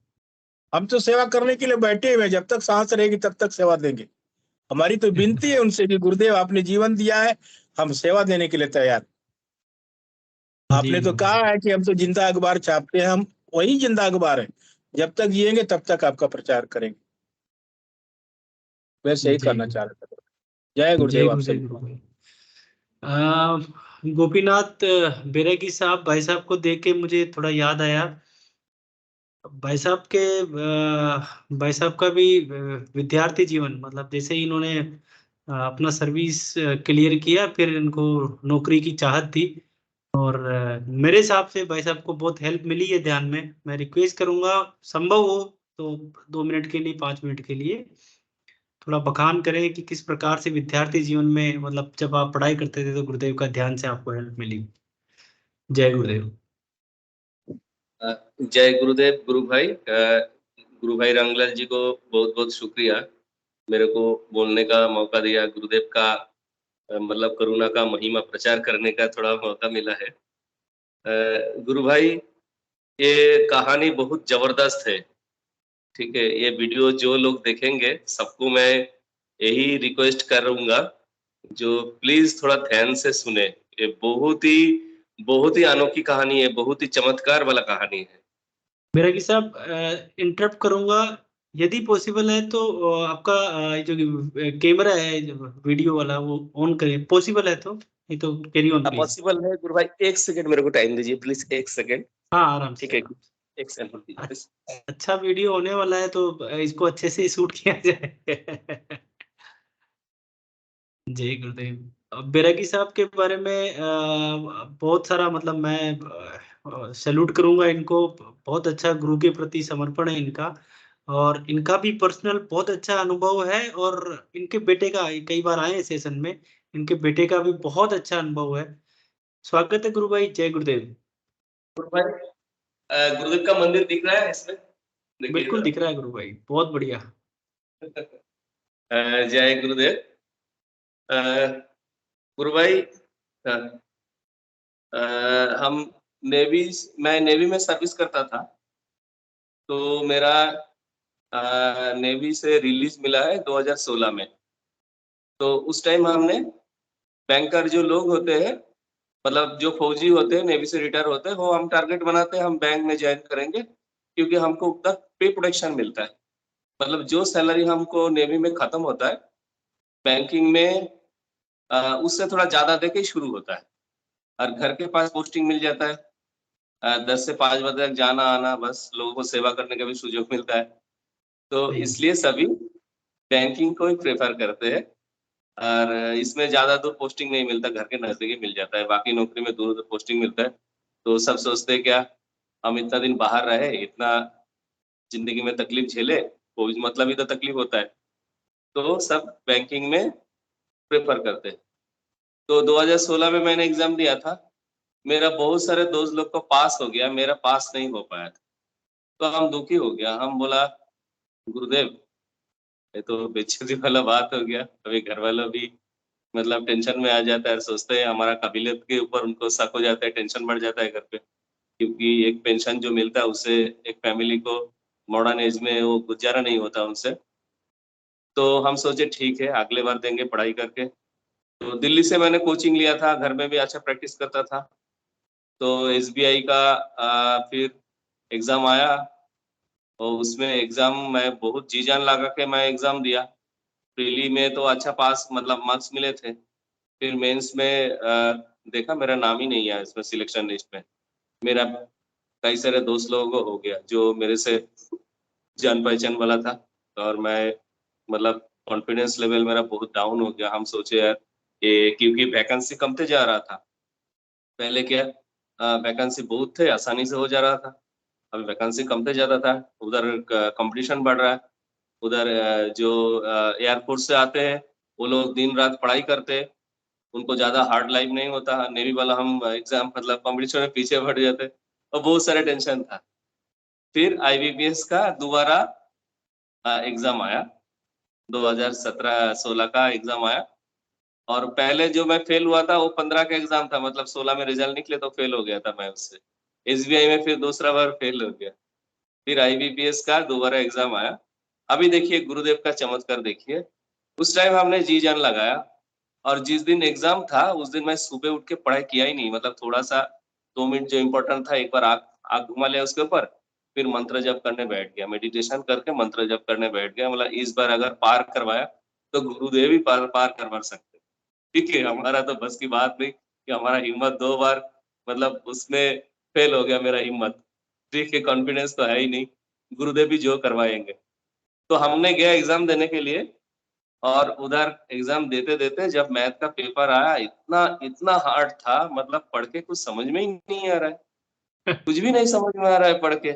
हम तो सेवा करने के लिए बैठे हुए हैं, जब तक सांस रहेगी तब तक सेवा देंगे। हमारी तो विनती है उनसे कि गुरुदेव आपने जीवन दिया है, हम सेवा देने के लिए तैयार। आपने तो कहा है कि हम तो जिंदा अखबार छापते हैं, हम वही जिंदा अखबार है, जब तक जिएंगे तब तक आपका प्रचार करेंगे। वैसे ही करना चाह रहे थे। जय गुरुदेव आप जय सभी। गुरु भाई। गोपीनाथ बेरगी साहब, भाई साहब को देख के मुझे थोड़ा याद आया। भाई साहब के भाई साहब का भी विद्यार्थी जीवन, मतलब जैसे ही इन्होंने अपना सर्विस क्लियर किया, फिर इनको नौकरी की चाहत थी। और मेरे हिसाब से भाई साहब को बहुत हेल्प मिली है ध्यान में। मैं रिक्वेस्ट करूंगा, संभव हो तो 2 मिनट के लिए, 5 मिनट के लिए थोड़ा बखान करें कि किस प्रकार से विद्यार्थी जीवन में, मतलब जब आप पढ़ाई करते थे तो गुरुदेव का ध्यान से आपको हेल्प मिली। जय गुरुदेव। जय गुरुदेव गुरु भाई रंगलाल जी को बहुत बहुत शुक्रिया, मेरे को बोलने का मौका दिया। गुरुदेव का मतलब करुणा का महिमा प्रचार करने का थोड़ा मौका मिला है। गुरु भाई, ये कहानी बहुत जबरदस्त है, ठीक है। ये वीडियो जो लोग देखेंगे सबको मैं यही रिक्वेस्ट करूंगा, जो प्लीज थोड़ा ध्यान से सुने। ये बहुत ही अनोखी कहानी है, बहुत ही चमत्कार वाला कहानी है। बेरगी साहब, इंटरप्ट करूंगा, यदि पॉसिबल है तो आपका जो कैमरा है, जो वीडियो वाला, वो ऑन करें, पॉसिबल है तो, नहीं तो कैरी ऑन प्लीज। पॉसिबल है गुरु भाई, 1 सेकंड मेरे को टाइम दीजिए प्लीज, 1 सेकंड। हाँ आराम ठीक से, है, आराम से। 1 सेकंड प्लीज। अच्छा वीडियो होने वाला है तो इसको अच्छे से शूट किया जाए। जय गुरुदेव। बैरागी साहब के बारे में बहुत सारा, मतलब मैं सैल्यूट करूंगा इनको। बहुत अच्छा गुरु के प्रति समर्पण है इनका, और इनका भी पर्सनल बहुत अच्छा अनुभव है। और इनके बेटे का, कई बार आए सेशन में, इनके बेटे का भी बहुत अच्छा अनुभव है। स्वागत है गुरु भाई। जय गुरुदेव। गुरु भाई, गुरुदेव का मंदिर दिख रहा है इसमें, बिल्कुल देखिएगा। दिख रहा है गुरु भाई, बहुत बढ़िया। जय गुरुदेव। गुरु भाई, हम नेवी मैं नेवी में सर्विस करता था, तो मेरा नेवी से रिलीज मिला है 2016 में। तो उस टाइम हमने बैंकर जो लोग होते हैं, मतलब जो फौजी होते हैं, नेवी से रिटायर होते हैं, वो हम टारगेट बनाते हैं, हम बैंक में ज्वाइन करेंगे, क्योंकि हमको उतना पे प्रोटेक्शन मिलता है। मतलब जो सैलरी हमको नेवी में खत्म होता है, बैंकिंग में उससे थोड़ा ज्यादा देके शुरू होता है, और घर के पास पोस्टिंग मिल जाता है। 10 से 5 बजे तक जाना आना, बस लोगों को सेवा करने का भी सुযোग मिलता है। तो सही। इसलिए सभी बैंकिंग को ही प्रेफर करते हैं, और इसमें ज्यादा दूर पोस्टिंग नहीं मिलता, घर के नजदीक ही मिल जाता है। बाकी नौकरी में दूर दूर पोस्टिंग मिलता है, तो सब सोचते हैं क्या हम इतना दिन बाहर रहे, इतना जिंदगी में तकलीफ झेले, कोई मतलब ही तो तकलीफ होता है, तो सब बैंकिंग में प्रेफर करते हैं। तो 2016 में मैंने एग्जाम दिया था, मेरा बहुत सारे दोस्त लोग को पास हो गया, मेरा पास नहीं हो पाया था। तो हम दुखी हो गया, हम बोला गुरुदेव ये तो बेइज्जती वाला बात हो गया। अभी घर वालों भी मतलब टेंशन में आ जाता है, सोचते हैं हमारा काबिलियत के ऊपर उनको शक हो जाता है, टेंशन बढ़ जाता है घर पे, क्योंकि एक पेंशन जो मिलता है उससे एक फैमिली को मॉडर्न एज में वो गुजारा नहीं होता उनसे। तो हम सोचे ठीक है अगले बार देंगे पढ़ाई करके। तो दिल्ली से मैंने कोचिंग लिया था, घर में भी अच्छा प्रैक्टिस करता था। तो एसबीआई का फिर एग्ज़ाम आया और उसमें एग्ज़ाम मैं बहुत जी जान लगा के मैं एग्ज़ाम दिया। प्रीली में तो अच्छा पास मतलब मार्क्स मिले थे। फिर मेंस में देखा मेरा नाम ही नहीं आया इसमें सिलेक्शन लिस्ट में। मेरा कई सारे दोस्त लोगों को हो गया जो मेरे से जान पहचान वाला था, और मैं मतलब कॉन्फिडेंस लेवल मेरा बहुत डाउन हो गया। हम सोचे यार ये, क्योंकि वैकेंसी कमते जा रहा था। पहले क्या वैकेंसी बहुत थे, आसानी से हो जा रहा था। अभी वैकेंसी कमते जाता था, उधर कंपटीशन बढ़ रहा है। उधर जो एयरफोर्स से आते हैं वो लोग दिन रात पढ़ाई करते हैं, उनको ज़्यादा हार्ड लाइफ नहीं होता। नेवी वाला हम एग्ज़ाम मतलब कॉम्पिटिशन में पीछे हट जाते, और बहुत सारे टेंशन था। फिर आईबीपीएस का दोबारा एग्ज़ाम आया, 2017-16 का एग्ज़ाम आया। और पहले जो मैं फेल हुआ था वो 15 का एग्ज़ाम था, मतलब 16 में रिजल्ट निकले तो फेल हो गया था मैं उससे। एसबीआई में फिर दूसरा बार फेल हो गया। फिर आईबीपीएस का दोबारा एग्ज़ाम आया। अभी देखिए गुरुदेव का चमत्कार देखिए, उस टाइम हमने जी जान लगाया, और जिस दिन एग्ज़ाम था उस दिन मैं सुबह उठ के पढ़ाई किया ही नहीं, मतलब थोड़ा-सा 2 मिनट जो इम्पोर्टेंट था एक बार आँख आँख घुमा लिया उसके ऊपर, फिर मंत्र जप करने बैठ गया, मेडिटेशन करके मंत्र जप करने बैठ गया। मतलब इस बार अगर पार करवाया तो गुरुदेव ही पार पार करवा सकते हैं। ठीक है, हमारा तो बस की बात नहीं कि हमारा हिम्मत 2 बार मतलब उसमें फेल हो गया मेरा हिम्मत। ठीक है, कॉन्फिडेंस तो है ही नहीं, गुरुदेव ही जो करवाएँगे। तो हमने गया एग्ज़ाम देने के लिए, और उधर एग्ज़ाम देते-देते जब मैथ का पेपर आया, इतना इतना हार्ड था, मतलब पढ़ के कुछ समझ में ही नहीं आ रहा है। कुछ भी नहीं समझ में आ रहा है पढ़ के।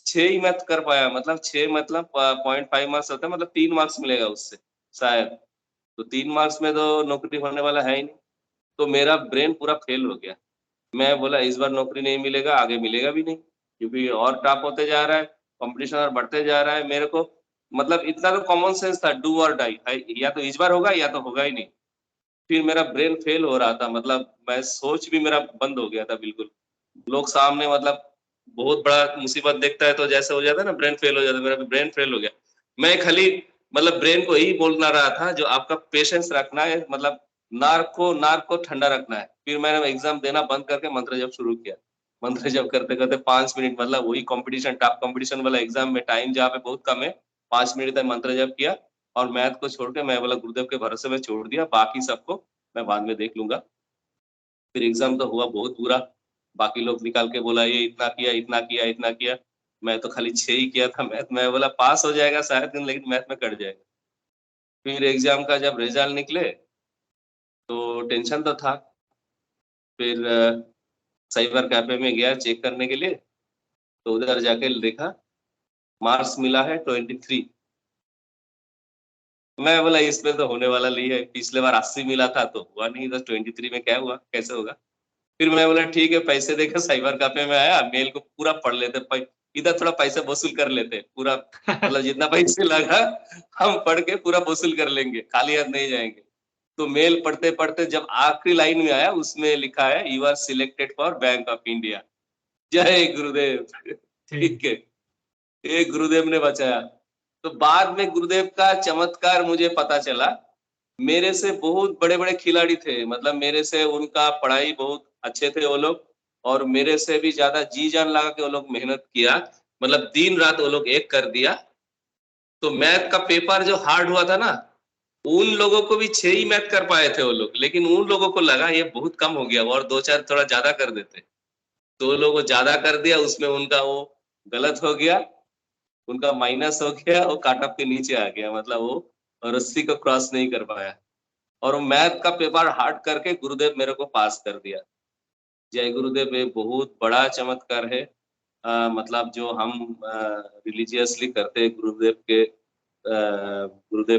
6 ही मैथ कर पाया, मतलब 6 मतलब 0.5 मार्क्स होता है, मतलब 3 मार्क्स मिलेगा उससे शायद। तो 3 मार्क्स में तो नौकरी होने वाला है ही नहीं। तो मेरा ब्रेन पूरा फेल हो गया। मैं बोला इस बार नौकरी नहीं मिलेगा, आगे मिलेगा भी नहीं, क्योंकि और टफ होते जा रहा है, कॉम्पिटिशन और बढ़ते जा रहा है। मेरे को मतलब इतना तो कॉमन सेंस था, डू और डाई, या तो इस बार होगा या तो होगा ही नहीं। फिर मेरा ब्रेन फेल हो रहा था, मतलब मैं सोच भी मेरा बंद हो गया था बिल्कुल। लोग सामने मतलब बहुत बड़ा मुसीबत देखता है तो जैसे हो जाता है ना, ब्रेन फेल हो जाता है, मेरा ब्रेन फेल हो गया। मैं खाली मतलब ब्रेन को यही बोलना रहा था जो आपका पेशेंस रखना है, मतलब नाक को ठंडा रखना है। फिर मैंने एग्ज़ाम देना बंद करके मंत्र जप शुरू किया। मंत्र जप करते-करते 5 मिनट, मतलब वही कॉम्पिटिशन टफ कॉम्पिटिशन वाला एग्ज़ाम में टाइम जहाँ पे बहुत कम है, 5 मिनट तक मंत्र जप किया, और मैथ को छोड़ के मैं बोला गुरुदेव के भरोसे में छोड़ दिया, बाकी सबको मैं बाद में देख लूँगा। फिर एग्ज़ाम तो हुआ बहुत बुरा। बाकी लोग निकाल के बोला ये इतना किया, इतना किया, इतना किया। मैं तो खाली 6 ही किया था मैथ, मैं बोला पास हो जाएगा शायद, लेकिन मैथ में कट जाएगा। फिर एग्ज़ाम का जब रिज़ल्ट निकले तो टेंशन तो था। फिर साइबर कैफ़े में गया चेक करने के लिए, तो उधर जाके देखा मार्क्स मिला है 23। मैं बोला इसमें तो होने वाला नहीं है, पिछले बार 80 मिला था तो हुआ नहीं, तो 23 में क्या हुआ, कैसे होगा? फिर मैं बोला ठीक है, पैसे देके साइबर कैफ़े में आया, मेल को पूरा पढ़ लेते, इधर थोड़ा पैसा वसूल कर लेते, पूरा मतलब जितना पैसे लगा हम पढ़ के पूरा वसूल कर लेंगे, खाली हाथ नहीं जाएँगे। तो मेल पढ़ते-पढ़ते जब आखिरी लाइन में आया, उसमें लिखा है you are selected for bank of India. जय गुरुदेव! ठीक है, ये गुरुदेव ने बचाया। तो बाद में गुरुदेव का चमत्कार मुझे पता चला, मेरे से बहुत बड़े-बड़े खिलाड़ी थे, मतलब मेरे से उनका पढ़ाई बहुत अच्छे थे वो लोग, और मेरे से भी ज़्यादा जी-जान लगा के वो लोग मेहनत किया, मतलब दिन-रात वो लोग एक कर दिया। तो मैथ का पेपर जो हार्ड हुआ था ना, उन लोगों को भी 6 ही मैथ कर पाए थे वो लोग, लेकिन उन लोगों को लगा ये बहुत कम हो गया और 2-4 थोड़ा ज़्यादा कर देते। तो वो लोगों को ज़्यादा कर दिया, उसमें उनका वो गलत हो गया, उनका माइनस हो गया, वो कट ऑफ के नीचे आ गया, मतलब वो रस्सी को क्रॉस नहीं कर पाया। और वो मैथ का पेपर हार्ड करके गुरुदेव मेरे को पास कर दिया। जय गुरुदेव ये बहुत बड़ा चमत्कार है। मतलब जो हम रिलीजियसली करते हैं गुरुदेव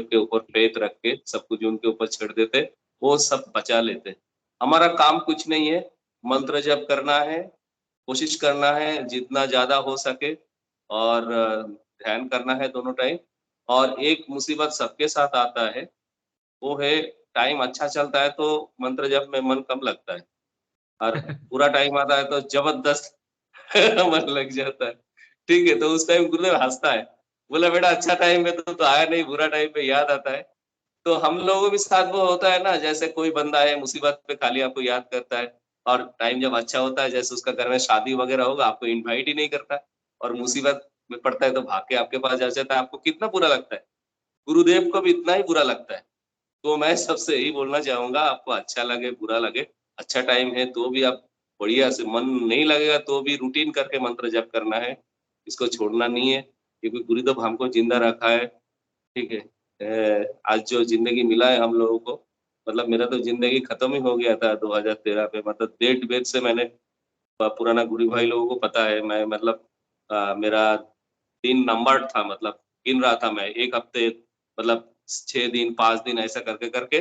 के ऊपर फेथ रख के सब कुछ उनके ऊपर छोड़ देते, वो सब बचा लेते। हमारा काम कुछ नहीं है, मंत्र जप करना है, कोशिश करना है जितना ज़्यादा हो सके, और ध्यान करना है दोनों टाइम। और एक मुसीबत सबके साथ आता है, वो है टाइम अच्छा चलता है तो मंत्र जप में मन कम लगता है, और बुरा टाइम आता है तो जबरदस्त मन लग जाता है। ठीक है, तो उस टाइम गुरुदेव हंसता है, बोला बेटा अच्छा टाइम में तो आया नहीं, बुरा टाइम पे याद आता है। तो हम लोगों के साथ वो होता है ना, जैसे कोई बंदा है मुसीबत पे खाली आपको याद करता है, और टाइम जब अच्छा होता है, जैसे उसका घर में शादी वगैरह होगा, आपको इनवाइट ही नहीं करता, और मुसीबत में पड़ता है तो भाग के आपके पास आ जाता है, आपको कितना बुरा लगता है। गुरुदेव को भी इतना ही बुरा लगता है। तो मैं सबसे यही बोलना चाहूंगा, आपको अच्छा लगे बुरा लगे, अच्छा टाइम है तो भी आप बढ़िया से, मन नहीं लगेगा तो भी रूटीन करके मंत्र जप करना है, इसको छोड़ना नहीं है, क्योंकि गुरुदेव हमको जिंदा रखा है। ठीक है, आज जो जिंदगी मिला है हम लोगों को, मतलब मेरा तो जिंदगी खत्म ही हो गया था 2013 में, मतलब डेट बेद से मैंने पुराना गुरु भाई लोगों को पता है, मैं मतलब मेरा दिन नंबर था, मतलब गिन रहा था मैं, एक हफ्ते मतलब 6 दिन 5 दिन ऐसा करके करके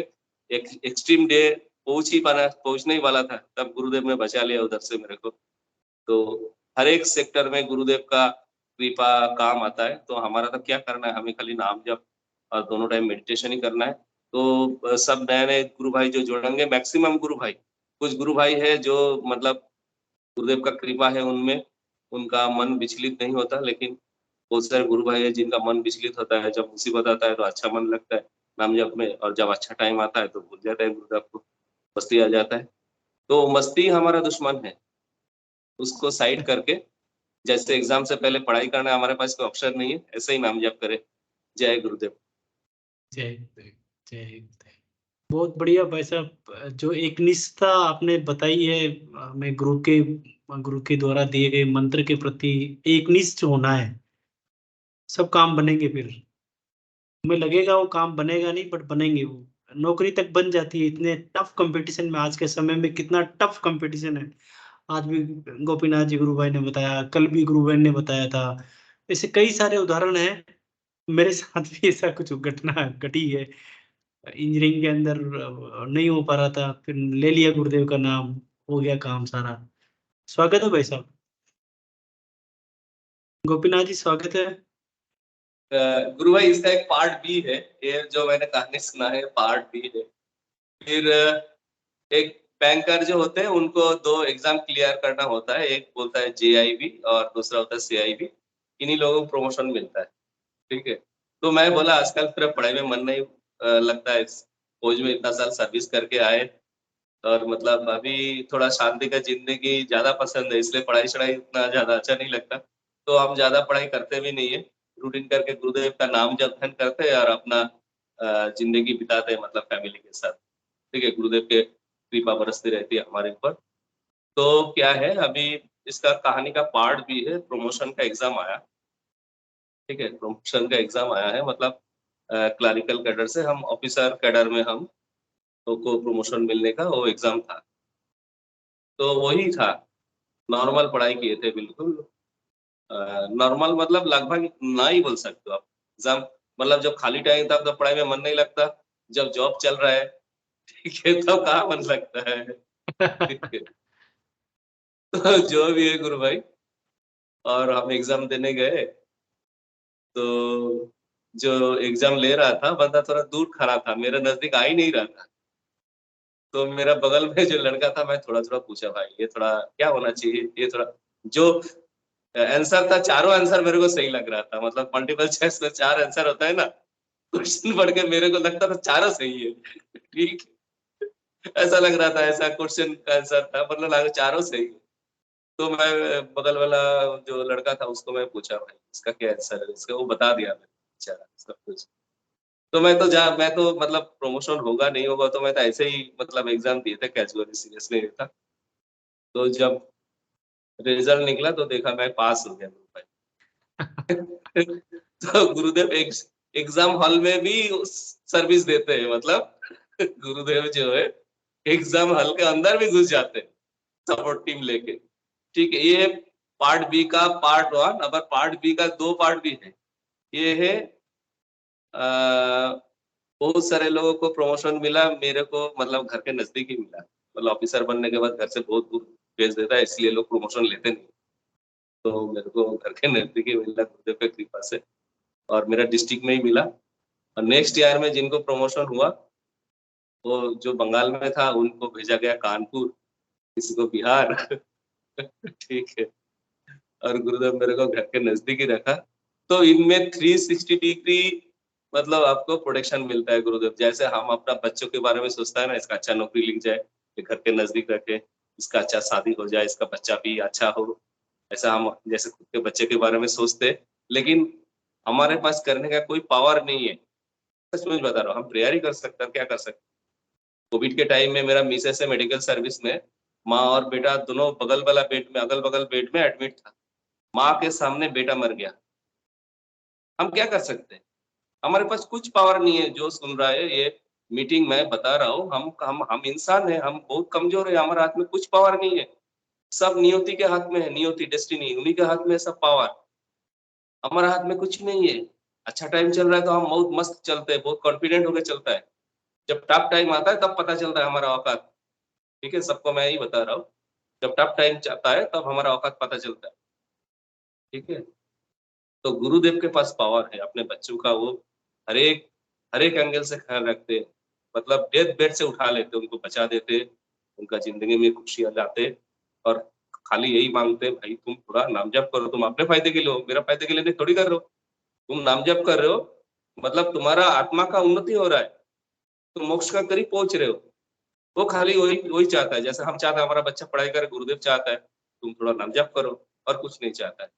एक एक्सट्रीम डे पहुंचने ही वाला था, तब गुरुदेव ने बचा लिया उधर से मेरे को। तो हर एक सेक्टर में गुरुदेव का कृपा काम आता है, तो हमारा तो क्या करना है, हमें खाली नाम जप और दोनों टाइम मेडिटेशन ही करना है। तो सब नए नए गुरु भाई जो जुड़ेंगे, मैक्सिमम गुरु भाई, कुछ गुरु भाई है जो मतलब गुरुदेव का कृपा है उनमें, उनका मन विचलित नहीं होता, लेकिन बहुत सारे गुरु भाई है जिनका मन विचलित होता है, जब मुसीबत आता है तो अच्छा मन लगता है नाम जप में, और जब अच्छा टाइम आता है तो भूल जाता है गुरुदेव को, मस्ती आ जाता है। तो मस्ती हमारा दुश्मन है, उसको साइड करके, जैसे एग्जाम से पहले पढ़ाई करना हमारे पास कोई ऑप्शन नहीं है, ऐसे ही नाम जप करे। जय गुरुदेव। जय गुरुदेव, जय गुरुदेव। बहुत बढ़िया भाई साहब, जो एक निष्ठा आपने बताई है हमें गुरु के द्वारा दिए गए मंत्र के प्रति, एक निष्ठ होना है, सब काम बनेंगे। फिर हमें लगेगा वो काम बनेगा नहीं, बट बनेंगे, वो नौकरी तक बन जाती है। इतने टफ कंपटीशन में, आज के समय में कितना टफ कंपटीशन है। आज भी गोपीनाथ जी गुरु भाई ने बताया, कल भी गुरु भाई ने बताया था, ऐसे कई सारे उदाहरण हैं। मेरे साथ भी ऐसा कुछ घटना घटी है। इंजीनियरिंग के अंदर नहीं हो पा रहा था, फिर ले लिया गुरुदेव का नाम, हो गया काम सारा। स्वागत है भाई साहब, गोपीनाथ जी स्वागत है। गुरु भाई इसका एक पार्ट बी है, ये जो मैंने कहानी सुना है पार्ट बी है। फिर एक बैंकर जो होते हैं उनको 2 एग्जाम क्लियर करना होता है, एक बोलता है JIB और दूसरा होता है CIB, इन्हीं लोगों को प्रमोशन मिलता है। ठीक है, तो मैं बोला आजकल फिर पढ़ाई में मन नहीं लगता है, फौज में इतना साल सर्विस करके आए, और मतलब अभी थोड़ा शांति का जिंदगी ज्यादा पसंद है, इसलिए पढ़ाई शढ़ाई उतना ज्यादा अच्छा नहीं लगता, तो हम ज्यादा पढ़ाई करते भी नहीं है, रूटीन करके गुरुदेव का नाम जप ध्यान करते हैं और अपना जिंदगी बिताते हैं, मतलब फैमिली के साथ। ठीक है, गुरुदेव के कृपा बरसती रहती है हमारे ऊपर। तो क्या है, अभी इसका कहानी का पार्ट भी है, प्रमोशन का एग्जाम आया। ठीक है, प्रमोशन का एग्जाम आया है, मतलब क्लरिकल कैडर से हम ऑफिसर कैडर में हम तो को प्रमोशन मिलने का वो एग्जाम था। तो वही था, नॉर्मल पढ़ाई किए थे बिल्कुल, नॉर्मल मतलब लगभग ना ही बोल सकते हो आप एग्जाम, मतलब जब खाली टाइम था तब पढ़ाई में मन नहीं लगता, जब जॉब चल रहा है ठीक है तब कहाँ मन लगता है। ठीक है, तो जो भी है गुरु भाई, और हम एग्जाम देने गए, तो जो एग्जाम ले रहा था बंदा थोड़ा दूर खड़ा था, मेरे नजदीक आ ही नहीं रहा था। तो मेरा बगल में जो लड़का था, मैं थोड़ा थोड़ा पूछा भाई ये थोड़ा क्या होना चाहिए, ये थोड़ा, जो आंसर था चारों आंसर मेरे को सही लग रहा था, मतलब मल्टीपल चॉइस में 4 आंसर होता है ना, क्वेश्चन पढ़ के मेरे को लगता था चारों सही है। ठीक, ऐसा लग रहा था, ऐसा क्वेश्चन का आंसर था, मतलब लगा चारों सही है। तो मैं बगल वाला जो लड़का था उसको मैं पूछा भाई इसका क्या आंसर है, इसका वो बता दिया मैंने बेचारा सब कुछ। तो मैं तो मतलब प्रमोशन होगा नहीं होगा तो मैं तो ऐसे ही मतलब एग्जाम दिए थे, कैजुअली सीरियस नहीं था। तो जब रिजल्ट निकला तो देखा मैं पास हो गया भाई। तो गुरुदेव एग्जाम हॉल में भी सर्विस देते हैं, मतलब गुरुदेव जो है एग्जाम हॉल के अंदर भी घुस जाते हैं सपोर्ट टीम लेके। ठीक है, ये पार्ट बी का पार्ट 1, अब पार्ट बी का 2 पार्ट भी है। ये है बहुत सारे लोगों को प्रमोशन मिला, मेरे को मतलब घर के नजदीक ही मिला, मतलब ऑफिसर बनने के बाद घर से बहुत दूर भेज देता है, इसलिए लोग प्रमोशन लेते नहीं। तो मेरे को घर के नजदीक ही मिला गुरुदेव की कृपा से, और मेरा डिस्ट्रिक्ट में ही मिला। और नेक्स्ट ईयर में जिनको प्रमोशन हुआ वो जो बंगाल में था उनको भेजा गया कानपुर, किसी को बिहार ठीक है, और गुरुदेव मेरे को घर के नजदीक ही रखा। तो इनमें 360 डिग्री मतलब आपको प्रोटेक्शन मिलता है गुरुदेव। जैसे हम अपना बच्चों के बारे में सोचता है ना, इसका अच्छा नौकरी लग जाए, ये घर के नजदीक रखे, इसका अच्छा शादी हो जाए, इसका बच्चा भी अच्छा हो, ऐसा हम जैसे खुद के बच्चे के बारे में सोचते, लेकिन हमारे पास करने का कोई पावर नहीं है। सच में बता रहा हूँ, हम प्रेयर ही कर सकते हैं, क्या कर सकते। कोविड के टाइम में मेरा मिसेस है मेडिकल सर्विस में, माँ और बेटा दोनों बगल वाला बेड में, अगल बगल बेड में एडमिट था, माँ के सामने बेटा मर गया। हम क्या कर सकते हैं? हमारे पास कुछ पावर नहीं है। जो सुन रहा है ये मीटिंग मैं बता रहा हूँ, हम इंसान हैं, हम बहुत कमजोर है, हमारे हाथ में कुछ पावर नहीं है। सब नियति के हाथ में है, नियति डेस्टिनी उन्हीं के हाथ में है सब पावर, हमारे हाथ में कुछ नहीं है। अच्छा टाइम चल रहा है तो हम बहुत मस्त चलते हैं, बहुत कॉन्फिडेंट होकर चलता है। जब टफ टाइम आता है तब पता चलता है हमारा औकात। ठीक है, सबको मैं यही बता रहा हूँ, जब टफ टाइम आता है तब हमारा औकात पता चलता है। ठीक है, तो गुरुदेव के पास पावर है अपने बच्चों का, वो हर एक एंगल से ख्याल रखते, मतलब डेथ बेड से उठा लेते, उनको बचा देते, उनका जिंदगी में खुशियां लाते, और खाली यही मांगते भाई तुम थोड़ा नाम जप करो, तुम अपने फायदे के लिए हो, मेरा फायदे के लिए नहीं थोड़ी कर रहे हो। तुम नाम जप कर रहे हो मतलब तुम्हारा आत्मा का उन्नति हो रहा है, तुम मोक्ष का करीब पहुंच रहे हो। वो खाली वही वही चाहता है, जैसे हम चाहते हैं हमारा बच्चा पढ़ाई करे, गुरुदेव चाहता है तुम थोड़ा नाम जप करो, और कुछ नहीं चाहता है।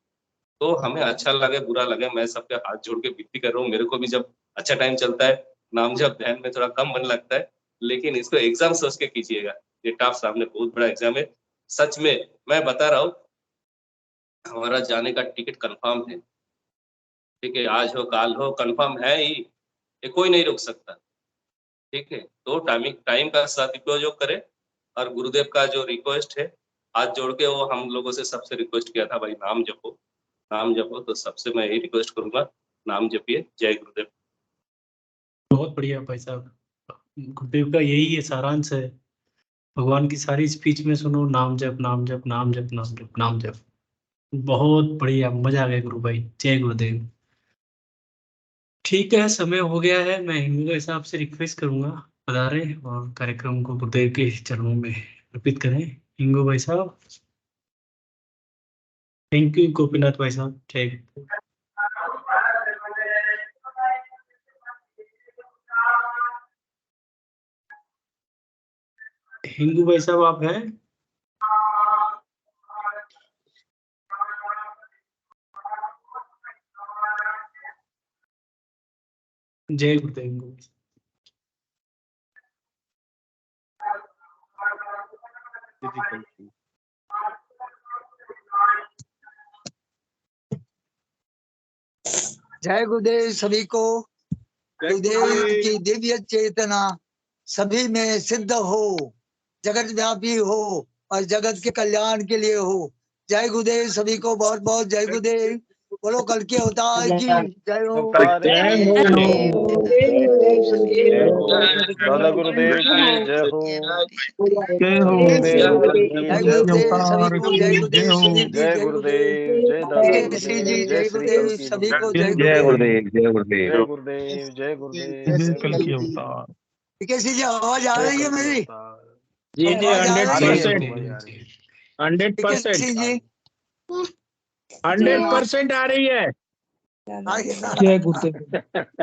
तो हमें अच्छा लगे बुरा लगे, मैं सबके हाथ जोड़ के विनती कर रहा हूँ। मेरे को भी जब अच्छा टाइम चलता है, नाम जप ध्यान में थोड़ा कम मन लगता है, लेकिन इसको एग्जाम सोच के कीजिएगा। ये टॉप सामने बहुत बड़ा एग्जाम है। सच में मैं बता रहा हूँ, हमारा जाने का टिकट कंफर्म है। ठीक है, आज हो काल हो, कंफर्म है ही, ये कोई नहीं रोक सकता। ठीक है, तो टाइम का सदुपयोग करें, और गुरुदेव का जो रिक्वेस्ट है हाथ जोड़ के, वो हम लोगों से सबसे रिक्वेस्ट किया था भाई नाम जपो, नाम जपो, तो सबसे मैं यही रिक्वेस्ट करूंगा, नाम जपिए। जय गुरुदेव। बहुत बढ़िया भाई साहब, गुरुदेव का यही है सारांश है। भगवान की सारी स्पीच में सुनो नाम जप नाम जप नाम जप नाम जप नाम जप। बहुत बढ़िया, मजा आ गया गुरु भाई, जय गुरुदेव। ठीक है, समय हो गया है, मैं हिंदू के हिसाब से रिक्वेस्ट करूंगा पधारे और कार्यक्रम को गुरुदेव के चरणों में अर्पित करें। हिंगू भाई साहब। थैंक यू गोपीनाथ भाई साहब, जय गुरुदेव। हिंगू भाई साहब आप हैं? जय गुरुदेव हिंगू। जय गुरुदेव सभी को। गुरुदेव की दिव्य चेतना सभी में सिद्ध हो, जगत व्यापी हो और जगत के कल्याण के लिए हो। जय गुरुदेव सभी को, बहुत बहुत जय गुरुदेव। बोलो कल के अवतार की जय हो। दादा गुरुदेव की जय हो। जय गुरुदेव सभी को, जय गुरुदेव सुधीर जी, जय गुरुदेव, जय दादा श्री जी, गुरुदेव, जय जय श्री कल गुरुदेव की सभी को, जय जय गुरुदेव। जय गुरुदेव, जय गुरुदेव, जय गुरुदेव, कल की अवतार। कैसी जी आवाज आ रही है मेरी? जी जी, आवाज आ रही है? 100% जी 100% आ रही है। जय गुरुदेव।